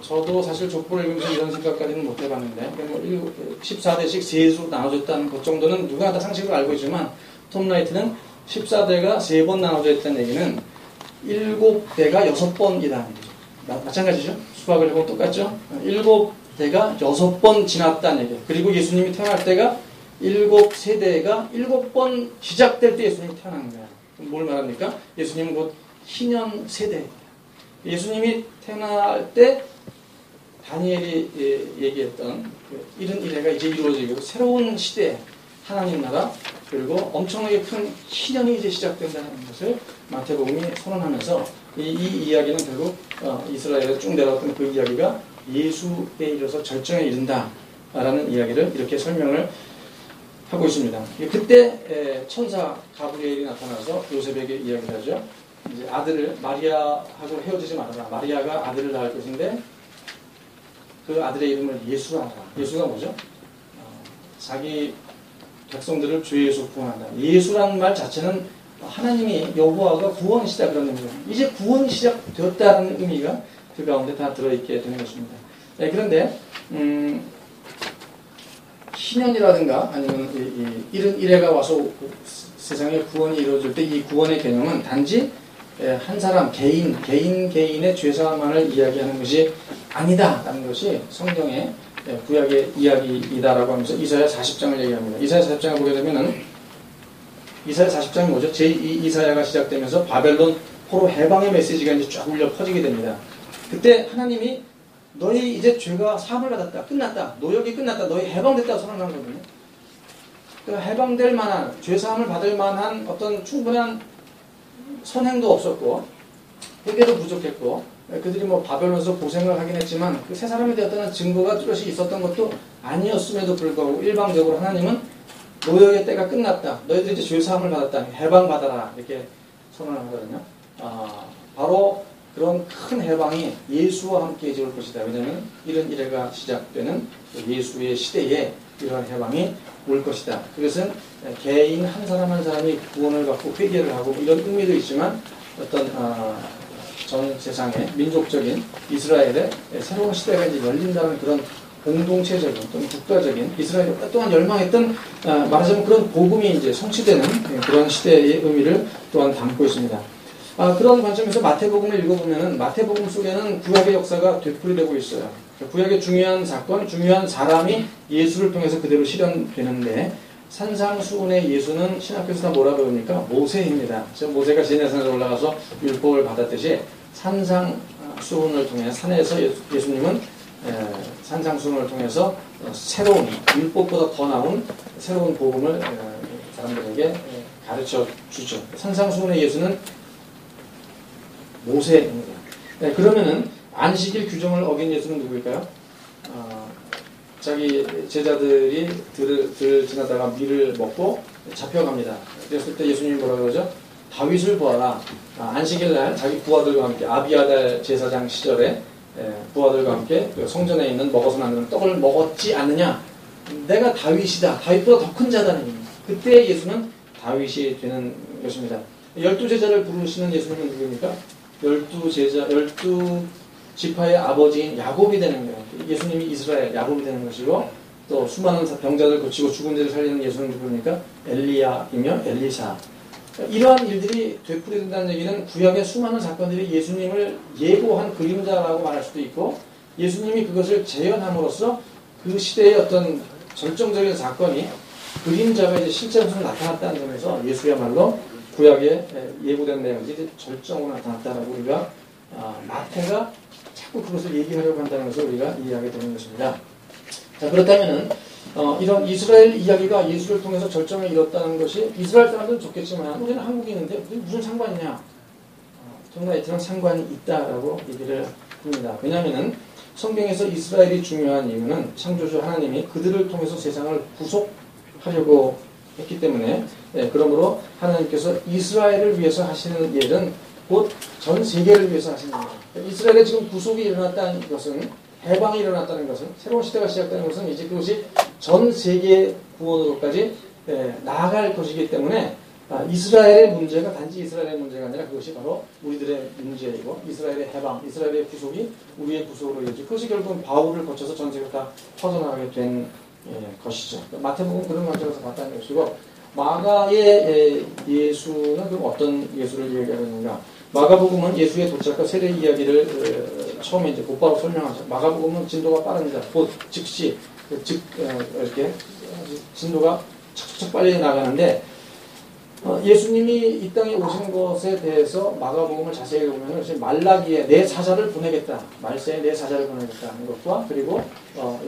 저도 사실 족보를 읽으면서 이런 생각까지는 못 해봤는데, 14대씩 세수로 나눠졌다는 것 정도는 누구나 다 상식으로 알고 있지만, 톰 라이트는 14대가 3번 나눠져 있다는 얘기는 7대가 6번이라는 얘기죠. 마찬가지죠? 수학을 해보면 똑같죠? 7대가 6번 지났다는 얘기예요. 그리고 예수님이 태어날 때가 7세대가 7번 시작될 때 예수님이 태어난 거예요. 뭘 말합니까? 예수님은 곧 희년 세대입니다. 예수님이 태어날 때 다니엘이 얘기했던 71회가 이제 이루어지고 새로운 시대, 하나님 나라, 그리고 엄청나게 큰 희년이 이제 시작된다는 것을 마태복음이 선언하면서 이 이야기는 결국 이스라엘에 쭉 내려왔던 그 이야기가 예수에 이르러서 절정에 이른다라는 이야기를 이렇게 설명을 하고 있습니다. 그때 천사 가브리엘이 나타나서 요셉에게 이야기를 하죠. 이제 아들을, 마리아하고 헤어지지 말아라. 마리아가 아들을 낳을 것인데 그 아들의 이름을 예수라 하라. 예수가 뭐죠? 자기 백성들을 죄에서 구원한다. 예수라는 말 자체는 하나님이 여호와가 구원이시다 그런 의미입니다. 이제 구원이 시작되었다는 의미가 그 가운데 다 들어있게 되는 것입니다. 그런데 희년이라든가 아니면 이런 이래가 와서 세상에 구원이 이루어질 때 이 구원의 개념은 단지 한 사람 개인의 죄사함만을 이야기하는 것이 아니다라는 것이 성경의 구약의 이야기이다라고 하면서 이사야 40장을 얘기합니다. 이사야 40장을 보게 되면은 이사야 40장이 뭐죠? 제2 이사야가 시작되면서 바벨론 포로 해방의 메시지가 이제 쫙 울려 퍼지게 됩니다. 그때 하나님이 너희 이제 죄가 사함을 받았다. 끝났다. 노역이 끝났다. 너희 해방됐다고 선언한 거거든요. 그 해방될 만한, 죄사함을 받을 만한 어떤 충분한 선행도 없었고, 회개도 부족했고, 그들이 뭐 바벨론에서 고생을 하긴 했지만 그 세 사람이 되었다는 증거가 뚜렷이 있었던 것도 아니었음에도 불구하고 일방적으로 하나님은 노역의 때가 끝났다. 너희들이 이제 죄 사함을 받았다. 해방받아라. 이렇게 선언을 하거든요. 바로 그런 큰 해방이 예수와 함께 이제 올 것이다. 왜냐하면 이런 이래가 시작되는 예수의 시대에 이러한 해방이 올 것이다. 그것은 개인 한 사람 한 사람이 구원을 받고 회개를 하고 이런 의미도 있지만 어떤 전 세상의 민족적인 이스라엘의 새로운 시대가 이제 열린다는 그런 공동체적인 또는 국가적인 이스라엘이 또한 열망했던 말하자면 그런 복음이 이제 성취되는 그런 시대의 의미를 또한 담고 있습니다. 그런 관점에서 마태복음을 읽어보면 마태복음 속에는 구약의 역사가 되풀이되고 있어요. 구약의 중요한 사건, 중요한 사람이 예수를 통해서 그대로 실현되는데 산상수훈의 예수는 신학교에서 다 뭐라 그럽니까? 모세입니다. 모세가 시내산에 올라가서 율법을 받았듯이 산상수훈을 통해 산에서 예수님은 산상수훈을 통해서 새로운 율법보다 더 나은 새로운 복음을 사람들에게 가르쳐 주죠. 산상수훈의 예수는 모세입니다. 그러면은 안식일 규정을 어긴 예수는 누구일까요? 자기 제자들이 들을 지나다가 밀을 먹고 잡혀갑니다. 그랬을 때 예수님이 뭐라 그러죠? 다윗을 보아라. 안식일날 자기 부하들과 함께 아비아달 제사장 시절에 부하들과 함께 그 성전에 있는 먹어서는 안 되는 떡을 먹었지 않느냐? 내가 다윗이다. 다윗보다 더 큰 자다는 얘기입니다. 그때 예수는 다윗이 되는 것입니다. 12제자를 부르시는 예수님은 누구입니까? 12지파의 아버지인 야곱이 되는 거예요. 예수님이 이스라엘 야곱이 되는 것이고 또 수많은 병자들 고치고 죽은 자를 살리는 예수는 누구입니까? 엘리야이며 엘리사. 이러한 일들이 되풀이된다는 얘기는 구약의 수많은 사건들이 예수님을 예고한 그림자라고 말할 수도 있고 예수님이 그것을 재현함으로써 그 시대의 어떤 절정적인 사건이 그림자가 이제 실제로 나타났다는 점에서 예수야말로 구약에 예고된 내용이 절정으로 나타났다라고 우리가 마태가 자꾸 그것을 얘기하려고 한다는 것을 우리가 이해하게 되는 것입니다. 자, 그렇다면은 이런 이스라엘 이야기가 예수를 통해서 절정을 이뤘다는 것이 이스라엘 사람들은 좋겠지만 우리는 한국인인데 무슨 상관이냐? 정말 이처럼 상관이 있다라고 얘기를 합니다. 왜냐하면은 성경에서 이스라엘이 중요한 이유는 창조주 하나님이 그들을 통해서 세상을 구속하려고 했기 때문에 그러므로 하나님께서 이스라엘을 위해서 하시는 일은 곧 전 세계를 위해서 하시는 겁니다. 이스라엘에 지금 구속이 일어났다는 것은 해방이 일어났다는 것은 새로운 시대가 시작되는 것은 이제 그것이 전 세계 구원으로까지 나아갈 것이기 때문에 이스라엘의 문제가 단지 이스라엘의 문제가 아니라 그것이 바로 우리들의 문제이고 이스라엘의 해방, 이스라엘의 구속이 우리의 구속으로 이어지고 그것이 결국은 바울을 거쳐서 전 세계로 다 퍼져나가게 된 것이죠. 마태복음 그런 관점에서 봤다는 것이고 마가의 예수는 그럼 어떤 예수를 이야기하는가? 마가복음은 예수의 도착과 세례 이야기를 처음에 이제 곧바로 설명하죠. 마가복음은 진도가 빠릅니다. 곧 즉시 이렇게 진도가 척척 빨리 나가는데 예수님이 이 땅에 오신 것에 대해서 마가복음을 자세히 보면 말라기에 내 사자를 보내겠다. 말세에 내 사자를 보내겠다 하는 것과 그리고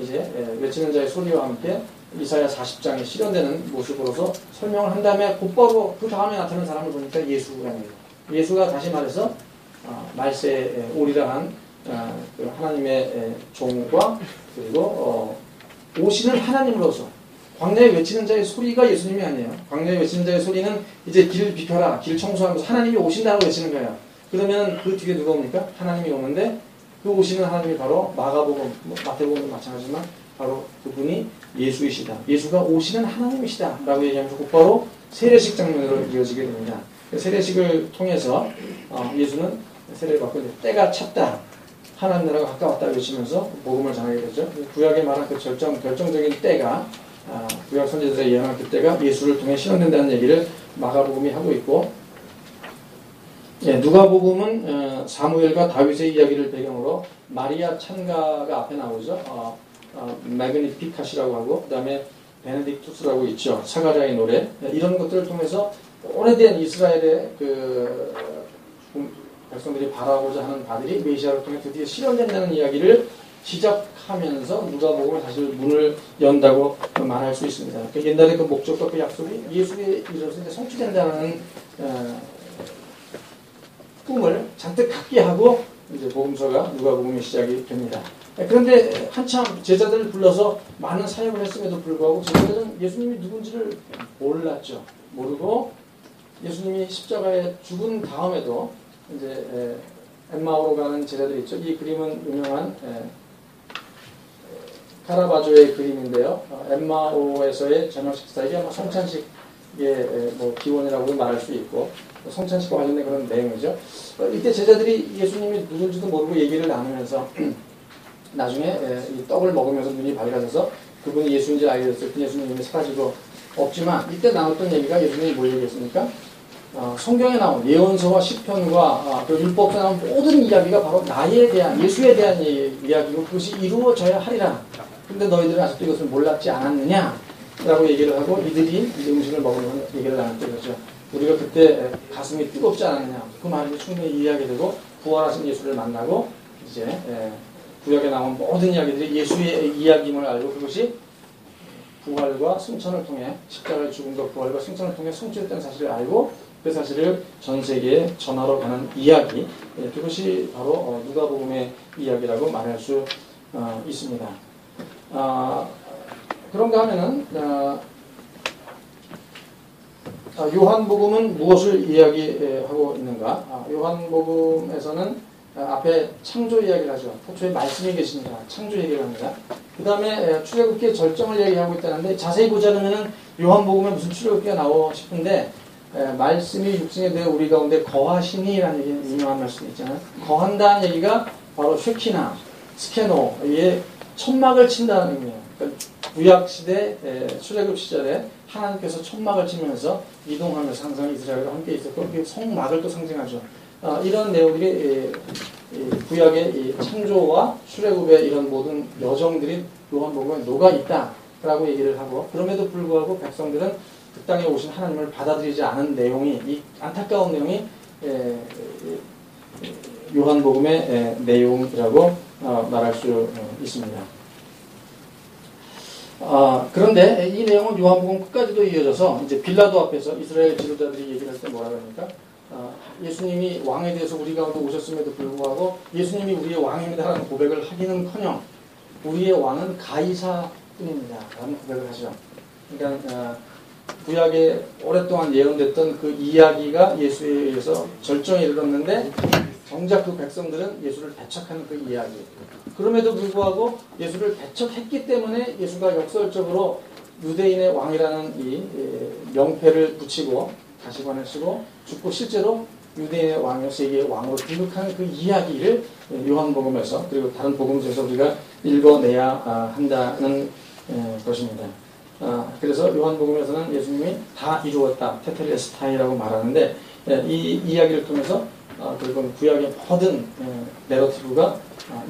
이제 외치는 자의 소리와 함께 이사야 40장에 실현되는 모습으로서 설명을 한 다음에 곧바로 그 다음에 나타나는 사람을 보니까 예수라는 거예요. 예수가 다시 말해서 말세에 오리라 한 하나님의 종과 그리고 오시는 하나님으로서 광야에 외치는 자의 소리가 예수님이 아니에요. 광야에 외치는 자의 소리는 이제 길 비켜라, 길 청소하면서 하나님이 오신다고 외치는 거예요. 그러면 그 뒤에 누가 옵니까? 하나님이 오는데 그 오시는 하나님이 바로 마가복음, 마태복음도 마찬가지지만 바로 그분이 예수이시다. 예수가 오시는 하나님이시다. 라고 얘기하면서 곧바로 세례식 장면으로 이어지게 됩니다. 세례식을 통해서 예수는 세례를 받고 때가 찼다. 하나님 나라가 가까웠다 외치면서 복음을 전하게 되죠. 구약에 말한 그 결정적인 때가 구약 선지자들의 예언한 그때가 예수를 통해 실현된다는 얘기를 마가복음이 하고 있고 누가복음은 사무엘과 다윗의 이야기를 배경으로 마리아 찬가가 앞에 나오죠. 매그니피카시라고 하고 그 다음에 베네딕투스라고 있죠. 사가랴의 노래 이런 것들을 통해서 오래된 이스라엘의 그 백성들이 바라보자 하는 바들이 메시아를 통해 드디어 실현된다는 이야기를 시작하면서 누가복음을 다시 문을 연다고 말할 수 있습니다. 옛날에 그 목적과 그 약속이 예수에 이르러서 이제 성취된다는 꿈을 잔뜩 갖게 하고 이제 복음서가 누가복음이 시작이 됩니다. 그런데 한참 제자들을 불러서 많은 사역을 했음에도 불구하고 제자들은 예수님이 누군지를 몰랐죠. 모르고 예수님이 십자가에 죽은 다음에도 이제 엠마오로 가는 제자들이 있죠. 이 그림은 유명한 카라바조의 그림인데요. 엠마오에서의 저녁 식사, 이게 아마 성찬식의 뭐 기원이라고 말할 수 있고 성찬식과 관련된 그런 내용이죠. 이때 제자들이 예수님이 누군지도 모르고 얘기를 나누면서 나중에 이 떡을 먹으면서 눈이 밝아져서 그분이 예수인 줄 알게 됐을 때 예수님이 사라지고 없지만 이때 나눴던 얘기가 예수님이 뭘 얘기했습니까? 성경에 나온 예언서와 시편과 그 율법에 나온 모든 이야기가 바로 나에 대한, 예수에 대한 이야기고 그것이 이루어져야 하리라. 근데 너희들은 아직도 이것을 몰랐지 않았느냐? 라고 얘기를 하고 이들이 이 음식을 먹으면 얘기를 나눴던 거죠. 우리가 그때 가슴이 뜨겁지 않았느냐? 그 말이 충분히 이해하게 되고 부활하신 예수를 만나고 이제 구약에 나온 모든 이야기들이 예수의 이야기임을 알고 그것이 부활과 승천을 통해 십자가의 죽음과 부활과 승천을 통해 성취됐다는 사실을 알고 그 사실을 전 세계에 전하러 가는 이야기, 그것이 바로 누가복음의 이야기라고 말할 수 있습니다. 그런가 하면은 요한복음은 무엇을 이야기하고 있는가? 요한복음에서는 앞에 창조 이야기를 하죠. 태초에 말씀이 계십니다. 창조 얘기를 합니다. 그 다음에 출애굽기의 절정을 얘기하고 있다는데 자세히 보지 않으면 요한복음에 무슨 출애굽기가 나오고 싶은데 말씀이 육신이 되어 우리 가운데 거하시니라는 얘기, 유명한 말씀이 있잖아요. 거한다는 얘기가 바로 쉐키나, 스케노의 천막을 친다는 의미예요. 그러니까 구약시대 출애굽 시절에 하나님께서 천막을 치면서 이동하면서 항상 이스라엘과 함께 있었고 그 성막을 또 상징하죠. 이런 내용들이 구약의 이 창조와 출애굽의 이런 모든 여정들이 요한복음에 녹아있다라고 얘기를 하고 그럼에도 불구하고 백성들은 그 땅에 오신 하나님을 받아들이지 않은 내용이, 이 안타까운 내용이 요한복음의 내용이라고 말할 수 있습니다. 그런데 이 내용은 요한복음 끝까지도 이어져서 이제 빌라도 앞에서 이스라엘 지도자들이 얘기를 할 때 뭐라고 합니까? 예수님이 왕에 대해서 우리 가운데 오셨음에도 불구하고 예수님이 우리의 왕입니다라는 고백을 하기는커녕 우리의 왕은 가이사뿐입니다 라는 고백을 하죠. 그러니까 구약에 오랫동안 예언됐던 그 이야기가 예수에 의해서 절정에 이르렀는데 정작 그 백성들은 예수를 배척하는 그 이야기. 그럼에도 불구하고 예수를 배척했기 때문에 예수가 역설적으로 유대인의 왕이라는 이 명패를 붙이고 가시관을 쓰고 죽고 실제로 유대인의 왕이요 세계의 왕으로 등극하는 그 이야기를 요한복음에서 그리고 다른 복음서에서 우리가 읽어내야 한다는 것입니다. 그래서 요한복음에서는 예수님이 다 이루었다, 테텔레스타이라고 말하는데 이 이야기를 통해서 결국은 구약의 모든 내러티브가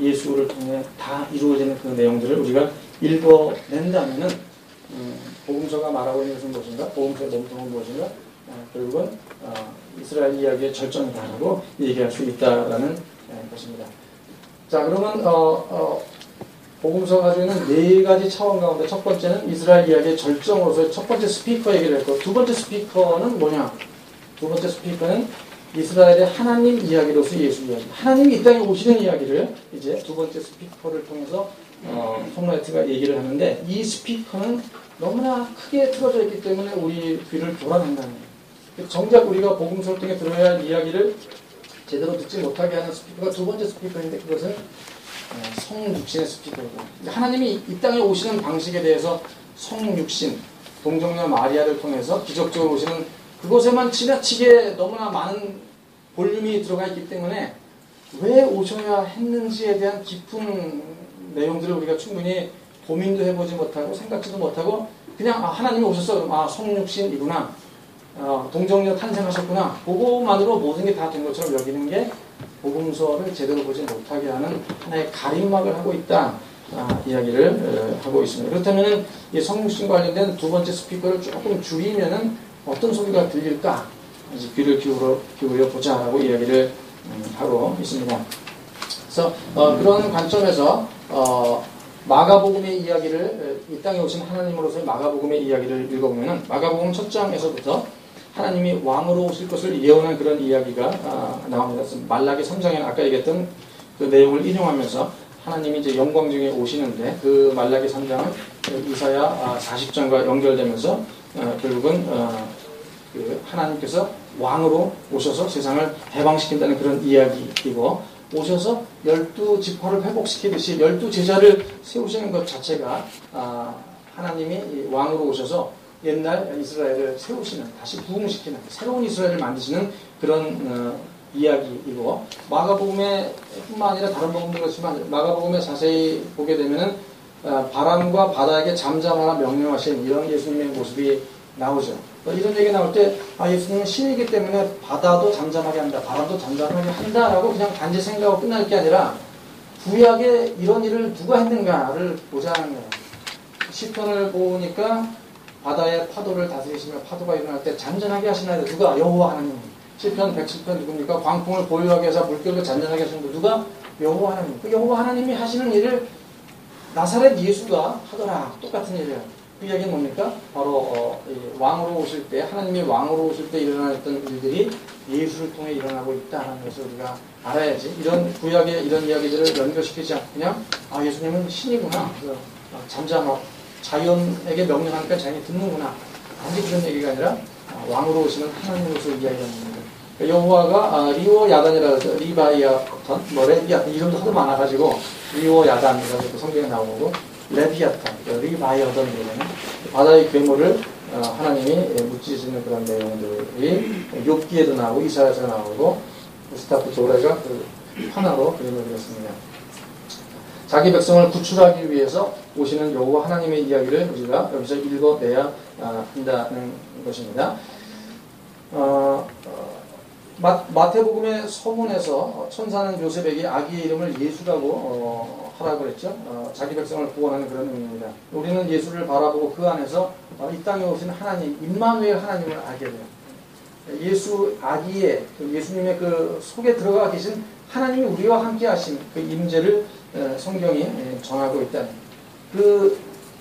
예수를 통해 다 이루어지는 그 내용들을 우리가 읽어낸다면은 복음서가 말하고 있는 것은 무엇인가? 복음서의 몸통은 무엇인가? 결국은 이스라엘 이야기의 절정이다라고 얘기할 수 있다라는 것입니다. 자, 그러면 복음서가 가지고 있는 네 가지 차원 가운데 첫 번째는 이스라엘 이야기의 절정으로서의 첫 번째 스피커 얘기를 했고 두 번째 스피커는 뭐냐? 두 번째 스피커는 이스라엘의 하나님 이야기로서 예수 이야기. 하나님이 이 땅에 오시는 이야기를 이제 두 번째 스피커를 통해서 톰라이트가 얘기를 하는데 이 스피커는 너무나 크게 틀어져 있기 때문에 우리 귀를 돌아낸다는 거예요. 정작 우리가 복음서를 통해 들어야 할 이야기를 제대로 듣지 못하게 하는 스피커가 두 번째 스피커인데 그것은 성육신의 스피커이고 하나님이 이 땅에 오시는 방식에 대해서 성육신, 동정녀 마리아를 통해서 기적적으로 오시는 그것에만 지나치게 너무나 많은 볼륨이 들어가 있기 때문에 왜 오셔야 했는지에 대한 깊은 내용들을 우리가 충분히 고민도 해보지 못하고 생각지도 못하고 그냥 하나님이 오셨어 그럼 성육신이구나 동정녀 탄생하셨구나 그거만으로 모든 게 다 된 것처럼 여기는 게 복음서를 제대로 보지 못하게 하는 하나의 가림막을 하고 있다 이야기를 하고 있습니다. 그렇다면 이 성육신과 관련된 두 번째 스피커를 조금 줄이면은 어떤 소리가 들릴까 이제 귀를 기울여 보자라고 이야기를 하고 있습니다. 그래서 그런 관점에서 마가복음의 이야기를 이 땅에 오신 하나님으로서의 마가복음의 이야기를 읽어보면은 마가복음 첫 장에서부터 하나님이 왕으로 오실 것을 예언한 그런 이야기가 나옵니다. 말라기 3장에는 아까 얘기했던 그 내용을 인용하면서 하나님이 이제 영광 중에 오시는데 그 말라기 3장은 이사야 40장과 연결되면서 결국은 그 하나님께서 왕으로 오셔서 세상을 해방시킨다는 그런 이야기이고, 오셔서 12지파를 회복시키듯이 12제자를 세우시는 것 자체가 하나님이 왕으로 오셔서 옛날 이스라엘을 세우시는, 다시 부흥시키는, 새로운 이스라엘을 만드시는 그런 이야기이고, 마가복음에 뿐만 아니라 다른 복음도 그렇지만 마가복음에 자세히 보게 되면은 바람과 바다에게 잠잠하라 명령하신 이런 예수님의 모습이 나오죠. 이런 얘기 나올 때 예수님은 신이기 때문에 바다도 잠잠하게 한다, 바람도 잠잠하게 한다라고 그냥 단지 생각하고 끝날 게 아니라 구약에 이런 일을 누가 했는가를 보자는 거예요. 시편을 보니까 바다의 파도를 다스리시며 파도가 일어날 때 잔잔하게 하시나이다. 누가? 여호와 하나님. 시편 110편 누굽니까? 광풍을 보유하게 하사 물결을 잔잔하게 하시는 분 누가? 여호와 하나님. 그 여호와 하나님이 하시는 일을 나사렛 예수가 하더라. 똑같은 일이에요. 그 이야기는 뭡니까? 바로 왕으로 오실 때, 하나님이 왕으로 오실 때 일어났던 일들이 예수를 통해 일어나고 있다는 것을 우리가 알아야지. 이런 구약의 이런 이야기들을 연결시키지 않고 그냥 예수님은 신이구나, 잠잠하고 자연에게 명령하니까 자연이 듣는구나, 단지 그런 얘기가 아니라 왕으로 오시는 하나님으로서 이야기하는 겁니다. 여호와가 리오 야단이라고 해서 리바이아턴, 레비아탄, 이름도 하도 많아가지고 리오 야단이라고 성경에 나오고, 레비아탄, 리바이아던이라는 바다의 괴물을 하나님이 묻지시는 그런 내용들이 욥기에도 나오고 이사야에서 나오고, 스타프 조레가 그 하나로 그림을 그렸습니다. 자기 백성을 구출하기 위해서 오시는 여호와 하나님의 이야기를 우리가 여기서 읽어내야 한다는 것입니다. 마태복음의 서문에서 천사는 요셉에게 아기의 이름을 예수라고 하라고 그랬죠. 자기 백성을 구원하는 그런 의미입니다. 우리는 예수를 바라보고 그 안에서 이 땅에 오신 하나님, 임마누엘 하나님을 알게 돼요. 예수 아기의 예수님의 그 속에 들어가 계신 하나님이 우리와 함께 하신 그 임재를 성경이 전하고 있다는,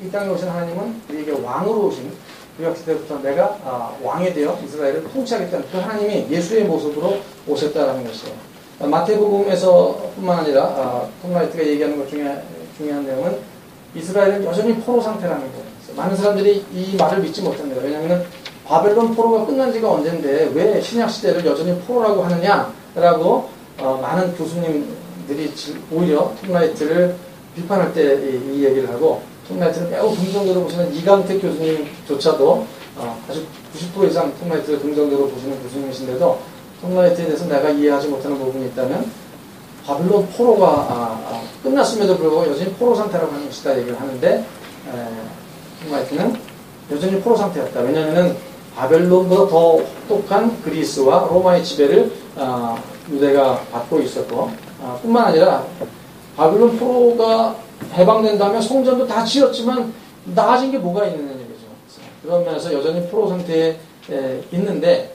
이 땅에 오신 하나님은 우리에게 왕으로 오신, 구약시 때부터 내가 왕이 되어 이스라엘을 통치하겠다는 그 하나님이 예수의 모습으로 오셨다라는 것이에요. 마태복음에서 뿐만 아니라 톰 라이트가 얘기하는 것 중에 중요한 내용은 이스라엘은 여전히 포로 상태라는 거예요. 많은 사람들이 이 말을 믿지 못합니다. 왜냐하면 바벨론 포로가 끝난 지가 언젠데 왜 신약시대를 여전히 포로라고 하느냐라고 많은 교수님들이 오히려 톰 라이트를 비판할 때 이 얘기를 하고, 톰 라이트를 매우 긍정적으로 보시는 이강택 교수님조차도 아주 90% 이상 톰 라이트를 긍정적으로 보시는 교수님이신데도 톰 라이트에 대해서 내가 이해하지 못하는 부분이 있다면 바벨론 포로가 끝났음에도 불구하고 여전히 포로 상태라고 하는 것이다 얘기를 하는데, 톰 라이트는 여전히 포로 상태였다. 왜냐하면 바벨론보다 더 혹독한 그리스와 로마의 지배를 유대가 받고 있었고, 뿐만 아니라 바벨론 포로가 해방된다면 성전도 다 지었지만 나아진 게 뭐가 있느냐 얘기죠. 그런 면에서 여전히 포로 상태에 있는데,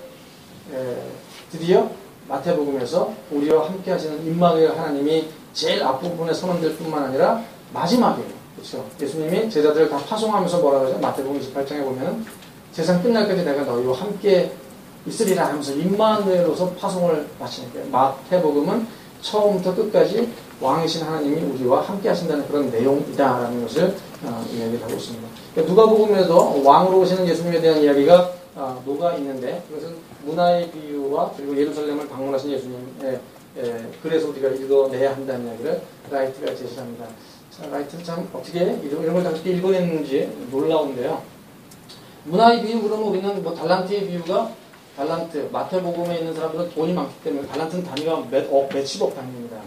드디어 마태복음에서 우리와 함께 하시는 임마누엘 하나님이 제일 앞부분에 선언될 뿐만 아니라 마지막이에요. 그렇죠? 예수님이 제자들을 다 파송하면서 뭐라고 하죠? 마태복음 28장에 보면은 세상 끝날까지 내가 너희와 함께 있으리라 하면서 임마누엘로서 파송을 마치는 거예요. 마태복음은 처음부터 끝까지 왕이신 하나님이 우리와 함께 하신다는 그런 내용이다라는 것을 이야기를 하고 있습니다. 누가복음에도 왕으로 오시는 예수님에 대한 이야기가 녹아 있는데, 그것은 문화의 비유와 그리고 예루살렘을 방문하신 예수님의 그래서 우리가 읽어내야 한다는 이야기를 라이트가 제시합니다. 자, 라이트 참 어떻게 이런 걸 다 어떻게 읽어냈는지 놀라운데요. 문화의 비유 그러면 우리는 뭐 달란트의 비유가, 달란트, 마태복음에 있는 사람들은 돈이 많기 때문에 달란트는 단위가 몇십억 단위입니다.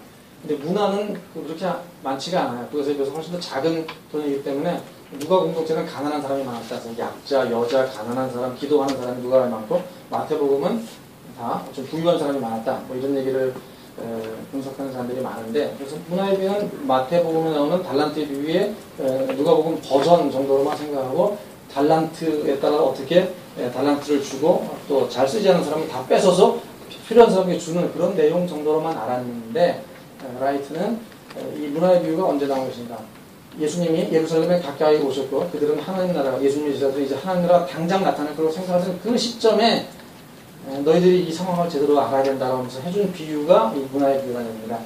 근데 문화는 그렇게 많지가 않아요. 그것에 비해서 훨씬 더 작은 돈이기 때문에 누가 공동체는 가난한 사람이 많았다. 약자, 여자, 가난한 사람, 기도하는 사람이 누가 많고, 마태복음은 다 좀 부유한 사람이 많았다. 뭐 이런 얘기를 분석하는 사람들이 많은데, 그래서 문화의 비유는 마태복음에 나오는 달란트의 비유에 누가복음 버전 정도로만 생각하고, 달란트에 따라 어떻게 달란트를 주고 또 잘 쓰지 않은 사람은 다 뺏어서 필요한 사람에게 주는 그런 내용 정도로만 알았는데, 라이트는 이 문화의 비유가 언제 나온 것인가? 예수님이 예루살렘에 가까이 오셨고 그들은 하나님 나라가, 예수님의 제자들이 이제 하나님 나라가 당장 나타날 거라고 생각하는 그 시점에 너희들이 이 상황을 제대로 알아야 된다고 하면서 해준 비유가 이 문화의 비유가 됩니다.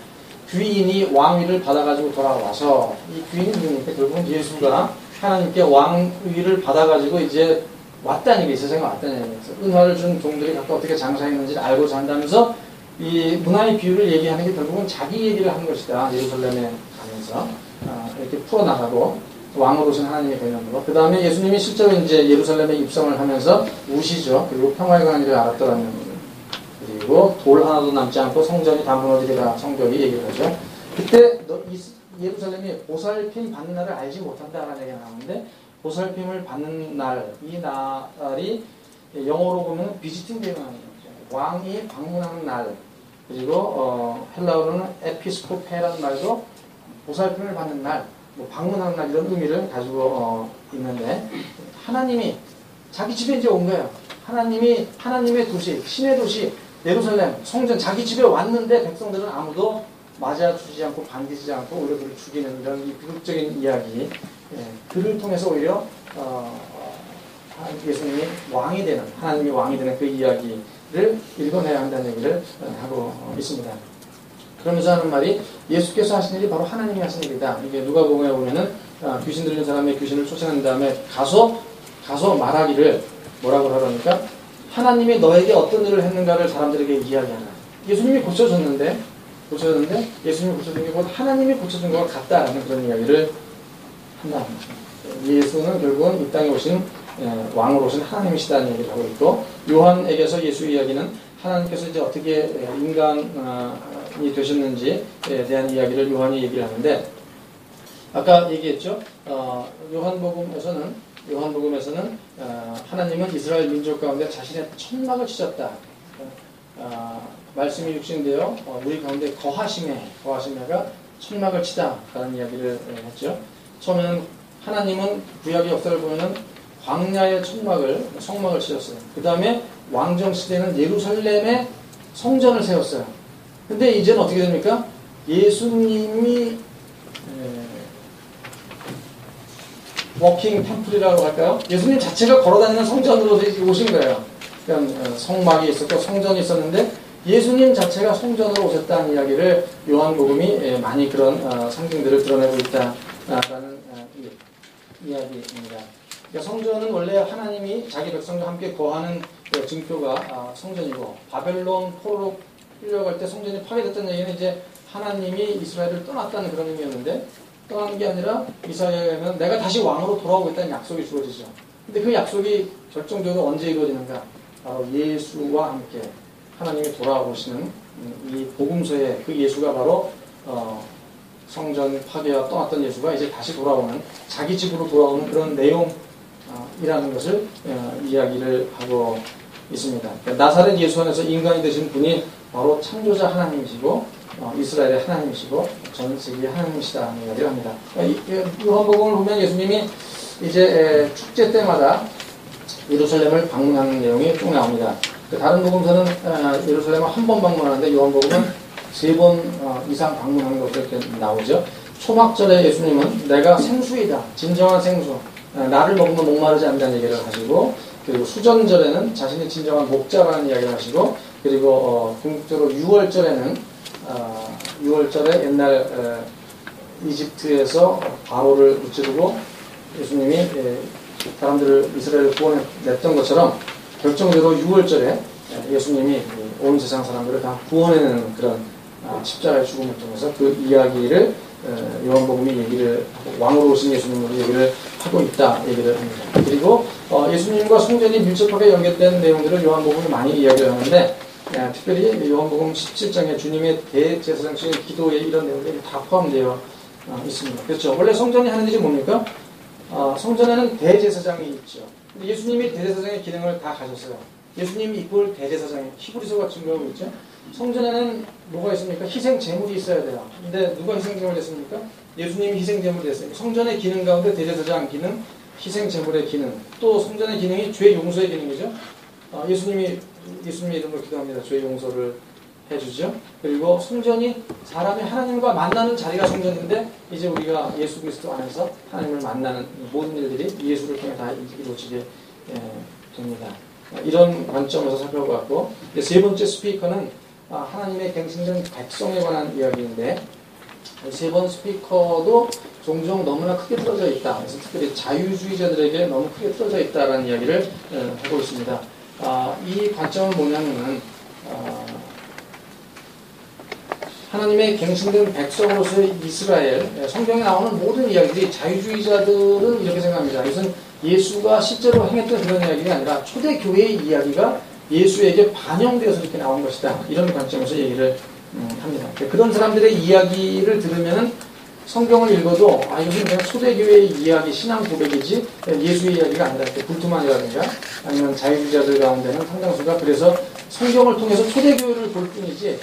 귀인이 왕위를 받아가지고 돌아와서 이 귀인이 누굽니까? 결국은 예수가 하나님께 왕위를 받아가지고 이제 왔다는 게 세상에 왔다는 얘기예요. 은화를 준 종들이 각각 어떻게 장사했는지를 알고 산다면서 이 문화의 비유를 얘기하는 게 결국은 자기 얘기를 하는 것이다. 예루살렘에 가면서 이렇게 풀어나가고 왕으로서는 하나님의 개념으로. 그 다음에 예수님이 실제로 이제 예루살렘에 입성을 하면서 우시죠. 그리고 평화의 강리를 알았더라는. 그리고 돌 하나도 남지 않고 성전이 다 무너지리라 성경이 얘기를 하죠. 그때 예루살렘이 보살핌 받는 날을 알지 못한다라는 얘기가 나오는데 보살핌을 받는 날, 이 날이 영어로 보면 비지팅 데이라는 거죠. 왕이 방문하는 날. 그리고 헬라어로는 에피스코페라는 말도 보살핌을 받는 날, 뭐 방문하는 날 이런 의미를 가지고 있는데 하나님이 자기 집에 이제 온 거예요. 하나님의 도시, 신의 도시 예루살렘 성전 자기 집에 왔는데 백성들은 아무도 맞아주지 않고 반기지 않고 오히려 그를 죽이는 이런 비극적인 이야기, 그를 통해서 오히려 예수님이 왕이 되는, 하나님이 왕이 되는 그 이야기를 읽어내야 한다는 얘기를 하고 있습니다. 그러면서 하는 말이 예수께서 하신 일이 바로 하나님이 하신 일이다. 이게 누가복음에 보면은 귀신 들린 사람의 귀신을 쫓아낸 다음에 가서 말하기를 뭐라고 하라니까 하나님이 너에게 어떤 일을 했는가를 사람들에게 이야기하라. 예수님이 고쳐줬는데 예수님이 고쳐준 게 곧 하나님이 고쳐준 것과 같다라는 그런 이야기를 한다. 예수는 결국은 이 땅에 오신 왕으로 오신 하나님이시다는 얘기를 하고 있고 요한에게서 예수 이야기는 하나님께서 이제 어떻게 인간이 되셨는지에 대한 이야기를 요한이 얘기를 하는데 아까 얘기했죠. 요한복음에서는 하나님은 이스라엘 민족 가운데 자신의 천막을 치셨다. 말씀이 육신되어 우리 가운데 거하심에가 천막을 치다라는 이야기를 했죠. 처음에는 하나님은 구약의 역사를 보면은 광야의 성막을 치셨어요. 그 다음에 왕정 시대는 예루살렘에 성전을 세웠어요. 근데 이제는 어떻게 됩니까? 예수님이 워킹 템플이라고 할까요? 예수님 자체가 걸어다니는 성전으로 오신 거예요. 그러니까 성막이 있었고 성전이 있었는데 예수님 자체가 성전으로 오셨다는 이야기를 요한복음이 많이 그런 상징들을 드러내고 있다라는 이야기입니다. 그러니까 성전은 원래 하나님이 자기 백성과 함께 거하는 증표가 성전이고 바벨론 포로로 끌려갈 때 성전이 파괴됐다는 얘기는 이제 하나님이 이스라엘을 떠났다는 그런 의미였는데 떠나는 게 아니라 이사야에 보면 내가 다시 왕으로 돌아오겠다는 약속이 주어지죠. 근데 그 약속이 결정적으로 언제 이루어지는가? 바로 예수와 함께 하나님이 돌아오시는 이 복음서의 그 예수가 바로 성전 파괴와 떠났던 예수가 이제 다시 돌아오는 자기 집으로 돌아오는 그런 내용이라는 것을 이야기를 하고 있습니다. 그러니까 나사렛 예수 안에서 인간이 되신 분이 바로 창조자 하나님이시고 이스라엘의 하나님이시고 전 세계의 하나님이시다는 이야기를 합니다. 요한복음을 보면 예수님이 이제 축제 때마다 예루살렘을 방문하는 내용이 쭉 나옵니다. 다른 복음서는 예루살렘을 한 번 방문하는데 요한복음은 3번 이상 방문하는 것으로 이렇게 나오죠. 초막절에 예수님은 내가 생수이다. 진정한 생수. 나를 먹으면 목마르지 않는다는 얘기를 하시고 그리고 수전절에는 자신이 진정한 목자라는 이야기를 하시고 그리고 궁극적으로 6월절에는 6월절에 옛날 이집트에서 바로를 무찌르고 예수님이 사람들을 이스라엘을 구원했던 것처럼 결정적으로 6월절에 예수님이 온 세상 사람들을 다 구원해내는 그런 십자가의 죽음을 통해서 그 이야기를 요한복음이 얘기를 하고 왕으로 오신 예수님으로 얘기를 하고 있다 얘기를 합니다. 그리고 예수님과 성전이 밀접하게 연결된 내용들을 요한복음이 많이 이야기를 하는데 특별히 요한복음 17장에 주님의 대제사장신 기도에 이런 내용들이 다 포함되어 있습니다. 그렇죠. 원래 성전이 하는 일이 뭡니까? 성전에는 대제사장이 있죠. 근데 예수님이 대제사장의 기능을 다 가졌어요. 예수님이 이꼴 대제사장이 히브리서가 증거하고 있죠. 성전에는 뭐가 있습니까? 희생 제물이 있어야 돼요. 근데 누가 희생 제물 됐습니까? 예수님이 희생 제물이 됐어요. 성전의 기능 가운데 대제사장 기능, 희생 제물의 기능, 또 성전의 기능이 죄 용서의 기능이죠. 예수님의 이름으로 기도합니다. 죄 용서를 해주죠. 그리고 성전이 사람이 하나님과 만나는 자리가 성전인데 이제 우리가 예수 그리스도 안에서 하나님을 만나는 모든 일들이 예수를 통해 다 이루어지게 됩니다. 이런 관점에서 살펴봤고 세 번째 스피커는 하나님의 갱신된 백성에 관한 이야기인데 세 번 스피커도 종종 너무나 크게 틀어져 있다. 그래서 특별히 자유주의자들에게 너무 크게 틀어져 있다라는 이야기를 하고 있습니다. 이 관점은 뭐냐면은 하나님의 갱신된 백성으로서의 이스라엘, 성경에 나오는 모든 이야기들이 자유주의자들은 이렇게 생각합니다. 이것은 예수가 실제로 행했던 그런 이야기가 아니라 초대교회의 이야기가 예수에게 반영되어서 이렇게 나온 것이다. 이런 관점에서 얘기를 합니다. 그런 사람들의 이야기를 들으면 성경을 읽어도 이것은 그냥 초대교회의 이야기, 신앙 고백이지 예수의 이야기가 아니라 불투만이라든가 아니면 자유주의자들 가운데는 상당수가 그래서 성경을 통해서 초대교회를 볼 뿐이지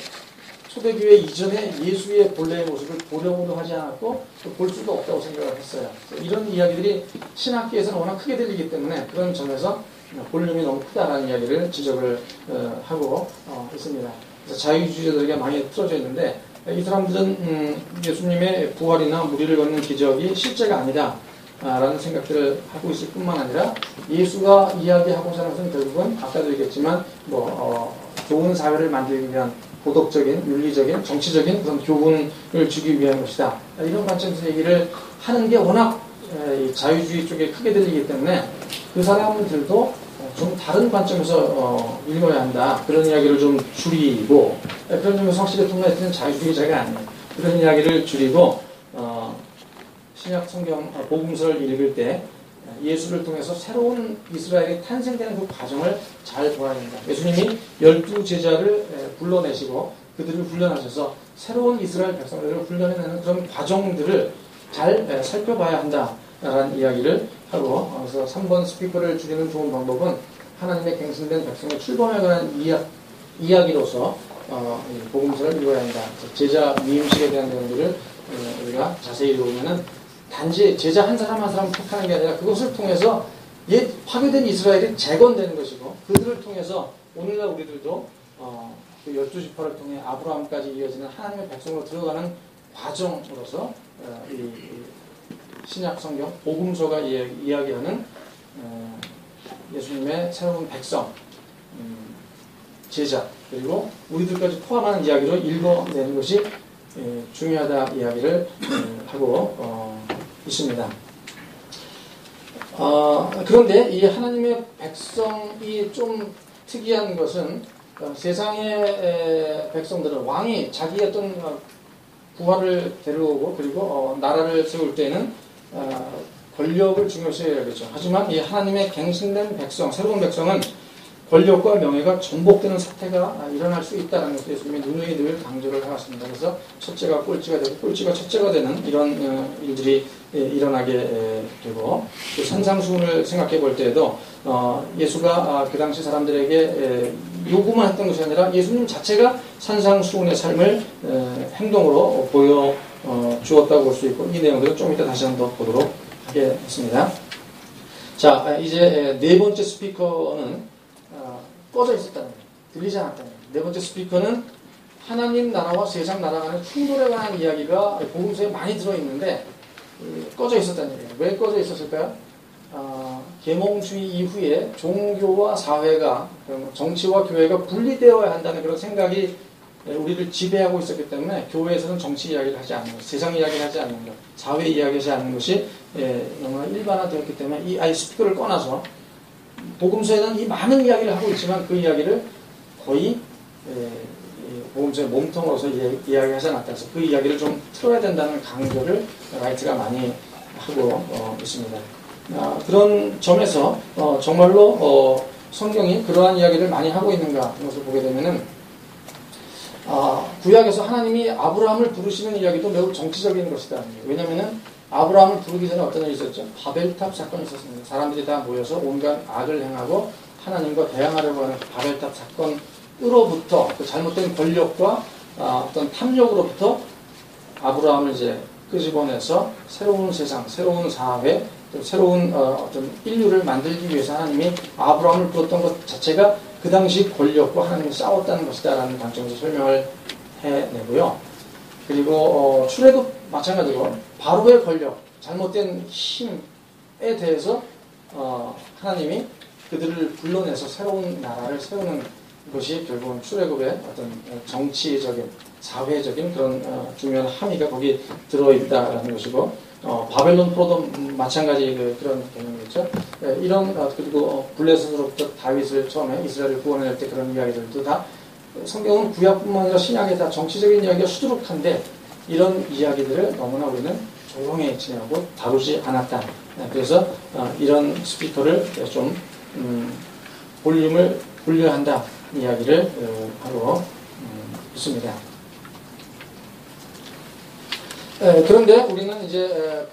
초대교회 이전에 예수의 본래의 모습을 보려고도 하지 않았고 또 볼 수도 없다고 생각을 했어요. 이런 이야기들이 신학계에서는 워낙 크게 들리기 때문에 그런 점에서 볼륨이 너무 크다라는 이야기를 지적을 하고 있습니다. 그래서 자유주의자들에게 많이 틀어져 있는데 이 사람들은 예수님의 부활이나 무리를 걷는 기적이 실제가 아니다 라는 생각들을 하고 있을 뿐만 아니라 예수가 이야기하고자 하는 것은 결국은 아까도 얘기했지만 좋은 사회를 만들기 위한 도덕적인, 윤리적인, 정치적인 그런 교훈을 주기 위한 것이다. 이런 관점에서 얘기를 하는 게 워낙 자유주의 쪽에 크게 들리기 때문에 그 사람들도 좀 다른 관점에서 읽어야 한다. 그런 이야기를 좀 줄이고 그런 점에서 확실히 통일했던 자유주의자가 아니에요. 그런 이야기를 줄이고 신약 성경 복음서를 읽을 때 예수를 통해서 새로운 이스라엘이 탄생되는 그 과정을 잘 보아야 된다. 예수님이 12제자를 불러내시고 그들을 훈련하셔서 새로운 이스라엘 백성들을 훈련해내는 그런 과정들을 잘 살펴봐야 한다라는 이야기를 하고 그래서 3번 스피커를 줄이는 좋은 방법은 하나님의 갱신된 백성의 출범에 관한 이야기로서 복음서를 읽어야 한다. 제자 미임식에 대한 내용들을 우리가 자세히 읽으면은 단지 제자 한 사람 한 사람 택하는 게 아니라 그것을 통해서 옛 파괴된 이스라엘이 재건되는 것이고 그들을 통해서 오늘날 우리들도 그 12지파를 통해 아브라함까지 이어지는 하나님의 백성으로 들어가는 과정으로서 이 신약 성경 복음서가 이야기하는 예수님의 새로운 백성, 제자 그리고 우리들까지 포함하는 이야기로 읽어내는 것이 중요하다 이야기를 하고 있습니다. 그런데 이 하나님의 백성이 좀 특이한 것은 세상의 백성들은 왕이 자기의 어떤 부하를 데려오고 그리고 나라를 세울 때는 권력을 중요시 해야겠죠. 하지만 이 하나님의 갱신된 백성, 새로운 백성은 권력과 명예가 전복되는 사태가 일어날 수 있다는 것을 예수님이 누누이 늘 강조를 해왔습니다. 그래서 첫째가 꼴찌가 되고 꼴찌가 첫째가 되는 이런 일들이 일어나게 되고 또 산상수훈을 생각해 볼 때에도 예수가 그 당시 사람들에게 요구만 했던 것이 아니라 예수님 자체가 산상수훈의 삶을 행동으로 보여 주었다고 볼 수 있고 이 내용들은 좀 이따 다시 한번 보도록 하겠습니다. 자, 이제 네 번째 스피커는 꺼져 있었다는 거예요. 들리지 않았다는 거예요. 네 번째 스피커는 하나님 나라와 세상 나라 간의 충돌에 관한 이야기가 복음서에 많이 들어있는데 꺼져 있었다는 얘기예요. 왜 꺼져 있었을까요? 계몽주의 이후에 종교와 사회가 정치와 교회가 분리되어야 한다는 그런 생각이 우리를 지배하고 있었기 때문에 교회에서는 정치 이야기를 하지 않는 것, 세상 이야기를 하지 않는 것, 사회 이야기하지 않는 것이 너무나 일반화되었기 때문에 이 아이 스피커를 꺼놔서 복음서에는 이 많은 이야기를 하고 있지만 그 이야기를 거의 복음서의 몸통으로서 이야기하지 않았다. 그래서 그 이야기를 좀 틀어야 된다는 강조를 라이트가 많이 하고 있습니다. 그런 점에서 정말로 성경이 그러한 이야기를 많이 하고 있는가 하는 것을 보게 되면은 구약에서 하나님이 아브라함을 부르시는 이야기도 매우 정치적인 것이다. 왜냐하면은 아브라함을 부르기 전에 어떤 일이 있었죠? 바벨탑 사건이 있었습니다. 사람들이 다 모여서 온갖 악을 행하고 하나님과 대항하려고 하는 바벨탑 사건으로부터 그 잘못된 권력과 어떤 탐욕으로부터 아브라함을 이제 끄집어내서 새로운 세상, 새로운 사회, 또 새로운 어떤 인류를 만들기 위해서 하나님이 아브라함을 불렀던 것 자체가 그 당시 권력과 하나님이 싸웠다는 것이다라는 관점에서 설명을 해내고요. 그리고 출애굽 마찬가지로 바로의 권력, 잘못된 힘에 대해서 하나님이 그들을 불러내서 새로운 나라를 세우는 것이 결국은 출애굽의 어떤 정치적인 사회적인 그런 중요한 함의가 거기 들어있다라는 것이고, 바벨론 포로도 마찬가지 그런 개념이죠. 이런 그리고 블레셋으로부터 다윗을 처음에 이스라엘을 구원할 때 그런 이야기들도 다 성경은 구약뿐만 아니라 신약에 다 정치적인 이야기가 수두룩한데 이런 이야기들을 너무나 우리는 조용히 지내고 다루지 않았다. 그래서 이런 스피커를 좀 볼륨을 분류한다 이야기를 하고 있습니다. 그런데 우리는 이제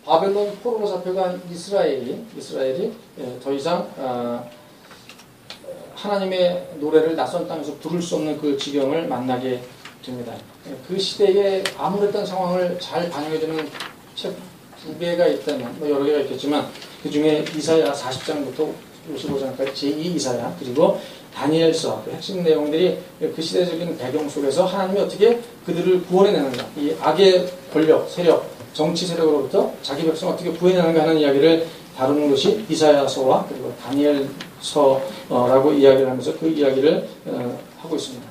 바벨론 포로로 잡혀간 이스라엘이 더 이상 하나님의 노래를 낯선 땅에서 부를 수 없는 그 지경을 만나게 됩니다. 그 시대에 암울했던 상황을 잘 반영해주는 책 두 개가 있다면 여러 개가 있겠지만 그 중에 이사야 40장부터 55장까지 제2 이사야 그리고 다니엘서 핵심 내용들이 그 시대적인 배경 속에서 하나님이 어떻게 그들을 구원해내는가, 이 악의 권력, 세력, 정치 세력으로부터 자기 백성 어떻게 구해내는가 하는 이야기를 다루는 것이 이사야서와 그리고 다니엘서라고 이야기를 하면서 그 이야기를 하고 있습니다.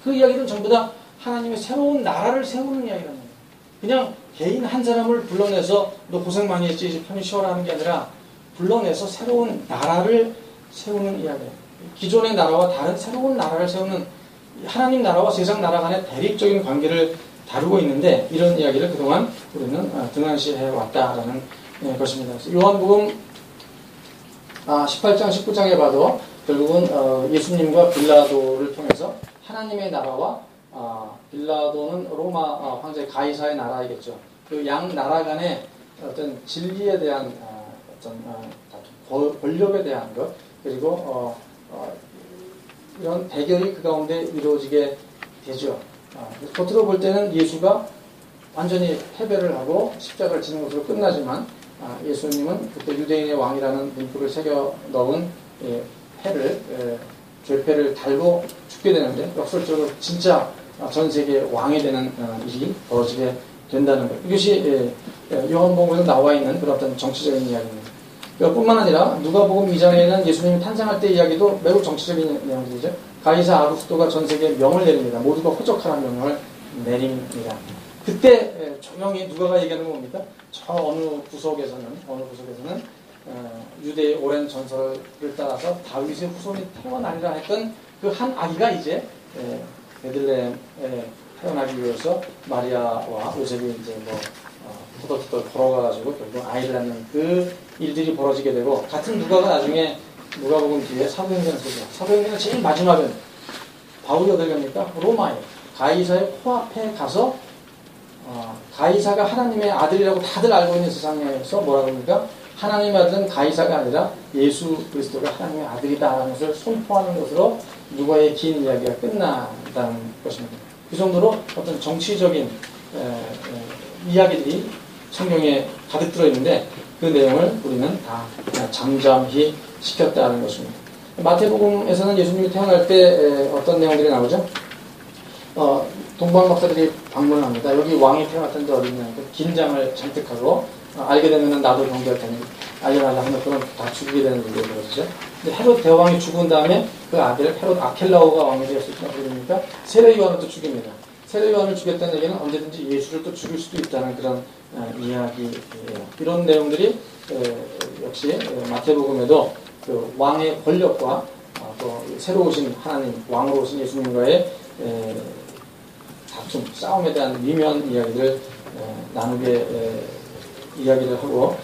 그 이야기는 전부 다 하나님의 새로운 나라를 세우는 이야기라는 거예요. 그냥 개인 한 사람을 불러내서 너 고생 많이 했지 이제 편히 쉬어라 하는 게 아니라 불러내서 새로운 나라를 세우는 이야기예요. 기존의 나라와 다른 새로운 나라를 세우는 하나님 나라와 세상 나라 간의 대립적인 관계를 다루고 있는데 이런 이야기를 그동안 우리는 등한시해 왔다라는 것입니다. 요한복음 18장 19장에 봐도 결국은 예수님과 빌라도를 통해서 하나님의 나라와 빌라도는 로마 황제 가이사의 나라이겠죠. 그 양 나라 간의 어떤 진리에 대한 어떤 권력에 대한 것 그리고 이런 대결이 그 가운데 이루어지게 되죠. 겉으로 볼 때는 예수가 완전히 패배를 하고 십자가를 지는 것으로 끝나지만 예수님은 그때 유대인의 왕이라는 문구를 새겨 넣은 죄패를 달고 죽게 되는데 역설적으로 진짜 전 세계 왕이 되는 일이 벌어지게 된다는 것. 이것이 요한복음에서 나와 있는 그런 어떤 정치적인 이야기입니다. 뿐만 아니라 누가복음 2장에는 예수님이 탄생할 때 이야기도 매우 정치적인 내용들이죠. 가이사 아구스토가 전 세계에 명을 내립니다. 모두가 호적하라는 명을 내립니다. 그때 조용히 누가가 얘기하는 겁니까? 저 어느 구석에서는 유대의 오랜 전설을 따라서 다윗의 후손이 태어나리라 했던 그 한 아기가 이제 베들레헴에 태어나기 위해서 마리아와 요셉이 이제 후덜후덜 걸어가가지고 결국 아이를 낳는 그 일들이 벌어지게 되고 같은 누가가 나중에 누가복음 뒤에 사도행전을 쓰죠. 사도행전은 제일 마지막은 바울이 어딜 갑니까? 로마에 가이사의 코앞에 가서 가이사가 하나님의 아들이라고 다들 알고 있는 세상에서 뭐라고 합니까? 하나님의 아들은 가이사가 아니라 예수 그리스도가 하나님의 아들이다라는 것을 선포하는 것으로 누가의 긴 이야기가 끝난다는 것입니다. 그 정도로 어떤 정치적인 이야기들이 성경에 가득 들어있는데 그 내용을 우리는 다 잠잠히 시켰다는 것입니다. 마태복음에서는 예수님이 태어날 때 어떤 내용들이 나오죠? 동방 박사들이 방문을 합니다. 여기 왕이 태어났던데 어딨냐. 긴장을 잔뜩 하고 알게 되면 나도 경계할 테니 알려달라 하면 그건 다 죽이게 되는 일이 그러죠. 근데 헤롯 대왕이 죽은 다음에 그 아들 헤롯 아켈라오가 왕이 되었을 때 어떻게 됩니까? 세례 요한을 또 죽입니다. 세례 요한을 죽였다는 얘기는 언제든지 예수를 또 죽일 수도 있다는 그런 이야기예요. 이런 내용들이 역시 마태복음에도 그 왕의 권력과 또 새로 오신 하나님 왕으로 오신 예수님과의 다툼, 싸움에 대한 미묘한 이야기를 나누게 이야기를 하고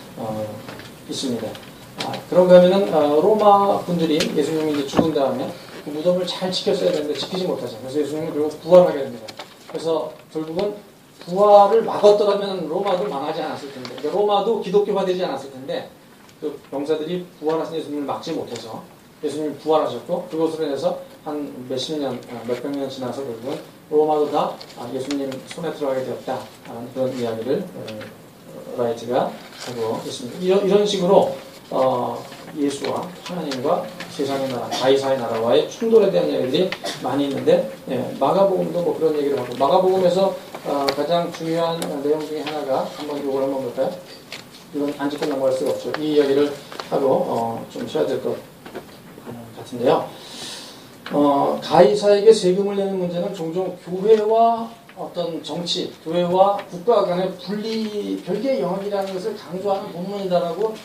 있습니다. 그런가 하면은 로마 분들이 예수님이 이제 죽은 다음에 그 무덤을 잘 지켰어야 되는데 지키지 못하죠. 그래서 예수님은 결국 부활하게 됩니다. 그래서 결국은 부활을 막았더라면 로마도 망하지 않았을 텐데, 그러니까 로마도 기독교화되지 않았을 텐데 그 병사들이 부활하신 예수님을 막지 못해서 예수님이 부활하셨고 그것으로 인해서 한 몇십 년, 몇백 년 지나서 결국은 로마도 다 예수님 손에 들어가게 되었다라는 그런 이야기를 라이트가 하고 있습니다. 이런 식으로 예수와 하나님과 세상의 나라, 가이사의 나라와의 충돌에 대한 이야기들이 많이 있는데 마가복음도 뭐 그런 얘기를 하고 마가복음에서 가장 중요한 내용 중에 하나가 한번 이걸 한번 볼까요? 이건 안 짚고 넘어갈 수가 없죠. 이 이야기를 하고 좀 쉬어야 될 것 같은데요. 가이사에게 세금을 내는 문제는 종종 교회와 어떤 정치, 교회와 국가 간의 분리, 별개의 영역이라는 것을 강조하는 본문이다라고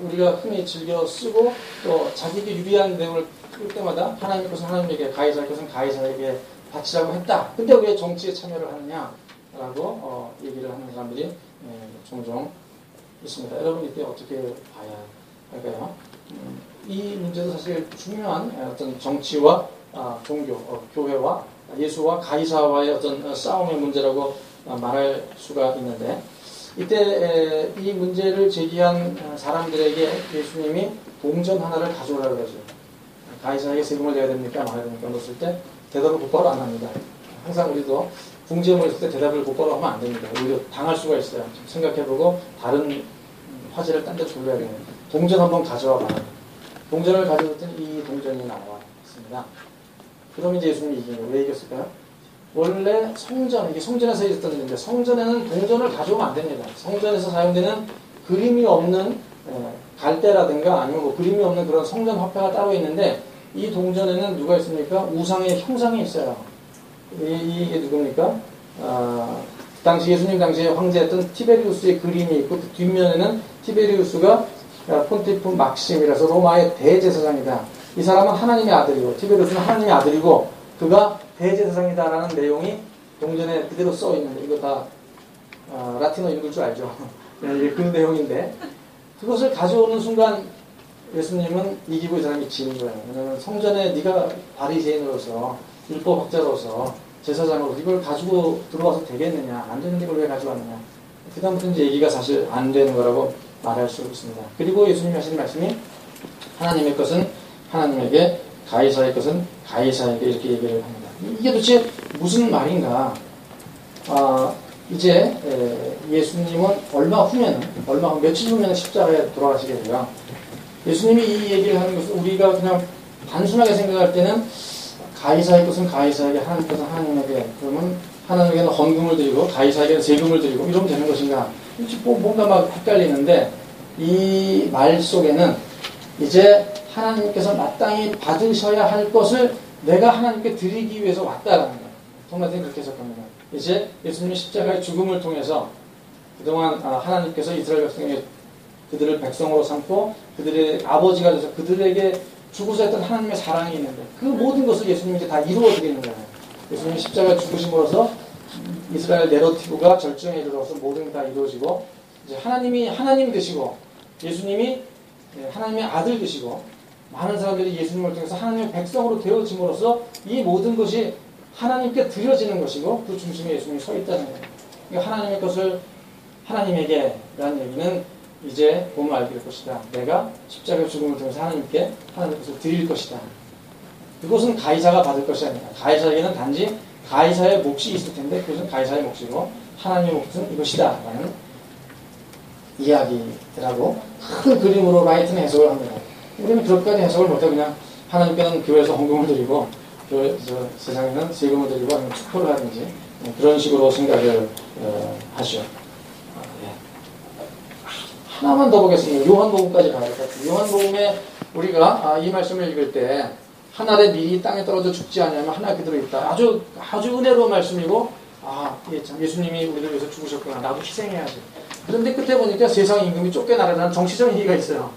우리가 흔히 즐겨 쓰고 또 자기에게 유리한 내용을 풀 때마다 하나님의 것은 하나님에게, 가이사의 것은 가이사에게 바치라고 했다. 근데 왜 정치에 참여를 하느냐라고 얘기를 하는 사람들이 종종 있습니다. 여러분 이때 어떻게 봐야 할까요? 이 문제도 사실 중요한 어떤 정치와 종교, 교회와 예수와 가이사와의 어떤 싸움의 문제라고 말할 수가 있는데, 이때 이 문제를 제기한 사람들에게 예수님이 동전 하나를 가져오라고 하죠. 가이사에게 세금을 내야 됩니까? 말아야 됩니까? 물었을 때 대답을 곧바로 안 합니다. 항상 우리도 궁지에 있을 때 대답을 곧바로 하면 안 됩니다. 오히려 당할 수가 있어요. 좀 생각해보고 다른 화제를 딴 데 돌려야 돼요. 동전 한번 가져와 봐라. 동전을 가져왔더니 이 동전이 나왔습니다. 그럼 이제 예수님이 이긴 거예요. 왜 이겼을까요? 원래 성전, 이게 성전에서 있었던 일인데, 성전에는 동전을 가져오면 안 됩니다. 성전에서 사용되는 그림이 없는 갈대라든가 아니면 뭐 그림이 없는 그런 성전 화폐가 따로 있는데, 이 동전에는 누가 있습니까? 우상의 형상이 있어요. 이게 누굽니까? 당시 예수님 당시에 황제였던 티베리우스의 그림이 있고, 그 뒷면에는 티베리우스가 폰티프 막심이라서 로마의 대제사장이다. 이 사람은 하나님의 아들이고, 티베리우스는 하나님의 아들이고, 그가 대제사장이다라는 내용이 동전에 그대로 써 있는데, 이거 다 라틴어 읽을 줄 알죠? 이게 그 내용인데, 그것을 가져오는 순간 예수님은 이기고 이 사람이 지는 거예요. 왜냐하면 성전에 네가 바리새인으로서, 율법학자로서, 제사장으로서 이걸 가지고 들어와서 되겠느냐, 안 되는 걸 왜 가져왔느냐. 그 다음부터 이제 얘기가 사실 안 되는 거라고 말할 수 있습니다. 그리고 예수님이 하시는 말씀이 하나님의 것은 하나님에게, 가이사의 것은 가이사에게, 이렇게 얘기를 합니다. 이게 도대체 무슨 말인가? 이제 예수님은 얼마 후, 며칠 후면 십자가에 돌아가시게 돼요. 예수님이 이 얘기를 하는 것은 우리가 그냥 단순하게 생각할 때는 가이사의 것은 가이사에게, 하나님의 것은 하나님에게, 그러면 하나님에게는 헌금을 드리고 가이사에게는 세금을 드리고 이러면 되는 것인가? 뭔가 막 헷갈리는데, 이 말 속에는 이제 하나님께서 마땅히 받으셔야 할 것을 내가 하나님께 드리기 위해서 왔다라는 거예요. 통마태는 그렇게 해석합니다. 이제 예수님의 십자가의 죽음을 통해서 그동안 하나님께서 이스라엘 백성에게 그들을 백성으로 삼고 그들의 아버지가 돼서 그들에게 주고자 했던 하나님의 사랑이 있는데, 그 모든 것을 예수님이 이제 다 이루어 드리는 거예요. 예수님이 십자가 죽으심으로써 이스라엘 내러티브가 절정에 이르러서 모든 게 다 이루어지고, 이제 하나님이 하나님 되시고 예수님이 하나님의 아들 되시고 많은 사람들이 예수님을 통해서 하나님의 백성으로 되어짐으로써 이 모든 것이 하나님께 드려지는 것이고, 그 중심에 예수님이 서 있다는 거예요. 그러니까 하나님의 것을 하나님에게 라는 얘기는 이제 보면 알게 될 것이다. 내가 십자가의 죽음을 통해서 하나님께 하나님의 것을 드릴 것이다. 그것은 가이사가 받을 것이 아니라, 가이사에게는 단지 가이사의 몫이 있을 텐데 그것은 가이사의 몫이고 하나님의 몫은 이것이다 라는 이야기들하고 큰 그림으로 라이트는 해석을 합니다. 우리는 그렇게까지 해석을 못해. 그냥 하나님께는 교회에서 헌금을 드리고 세상에는 세금을 드리고 아니면 축포를 하든지 그런 식으로 생각을 하죠. 하나만 더 보겠습니다. 요한복음까지 가야 될 것 같아요. 요한복음에 우리가 이 말씀을 읽을 때 한 알의 밀이 땅에 떨어져 죽지 않으면 하나 그대로 있다. 아주 은혜로운 말씀이고, 예, 참 예수님이 우리를 위해서 죽으셨구나. 나도 희생해야지. 그런데 끝에 보니까 세상 임금이 쫓겨나라는 정치적 얘기가 있어요.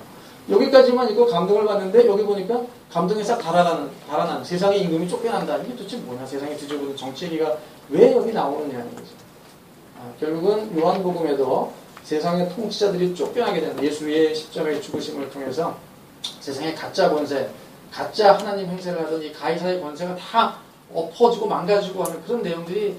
여기까지만 읽고 감동을 받는데 여기 보니까 감동이 싹 달아나는 세상의 임금이 쫓겨난다. 이게 도대체 뭐냐? 세상에 뒤집어진 정치 얘기가 왜 여기 나오느냐는 거죠. 결국은 요한복음에도 세상의 통치자들이 쫓겨나게 되는, 예수의 십자가의 죽으심을 통해서 세상의 가짜 권세, 가짜 하나님 행세를 하던 이 가이사의 권세가 다 엎어지고 망가지고 하는 그런 내용들이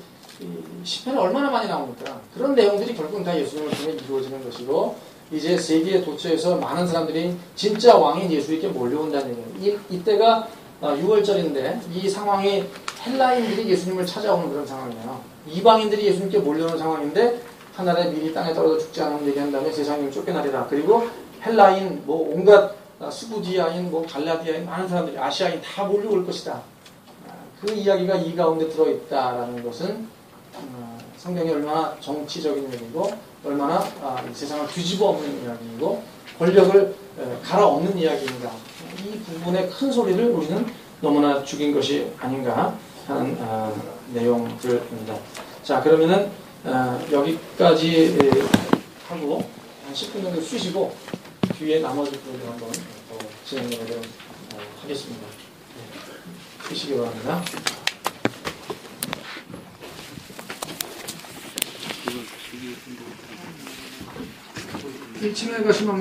시편에 얼마나 많이 나옵니까? 그런 내용들이 결국은 다 예수님을 통해 이루어지는 것이고, 이제 세계에 도처에서 많은 사람들이 진짜 왕인 예수에게 몰려온다는 얘기예요. 이때가 6월절인데 이 상황이 헬라인들이 예수님을 찾아오는 그런 상황이에요. 이방인들이 예수님께 몰려오는 상황인데, 하나의 밀이 땅에 떨어져 죽지 않으면 얘기한 다음에 세상이 쫓겨나리라. 그리고 헬라인, 온갖 수부디아인, 갈라디아인, 많은 사람들이, 아시아인 다 몰려올 것이다. 그 이야기가 이 가운데 들어있다라는 것은 성경이 얼마나 정치적인 얘기고, 얼마나 이 세상을 뒤집어 엎는 이야기이고, 권력을 갈아엎는 이야기인가. 이 부분의 큰 소리를 우리는 너무나 죽인 것이 아닌가 하는 내용들입니다. 자, 그러면은 여기까지 하고 한 10분 정도 쉬시고 뒤에 나머지 부분을 한번 더 진행해 보도록 하겠습니다. 쉬시기 바랍니다. 이 침에 가시면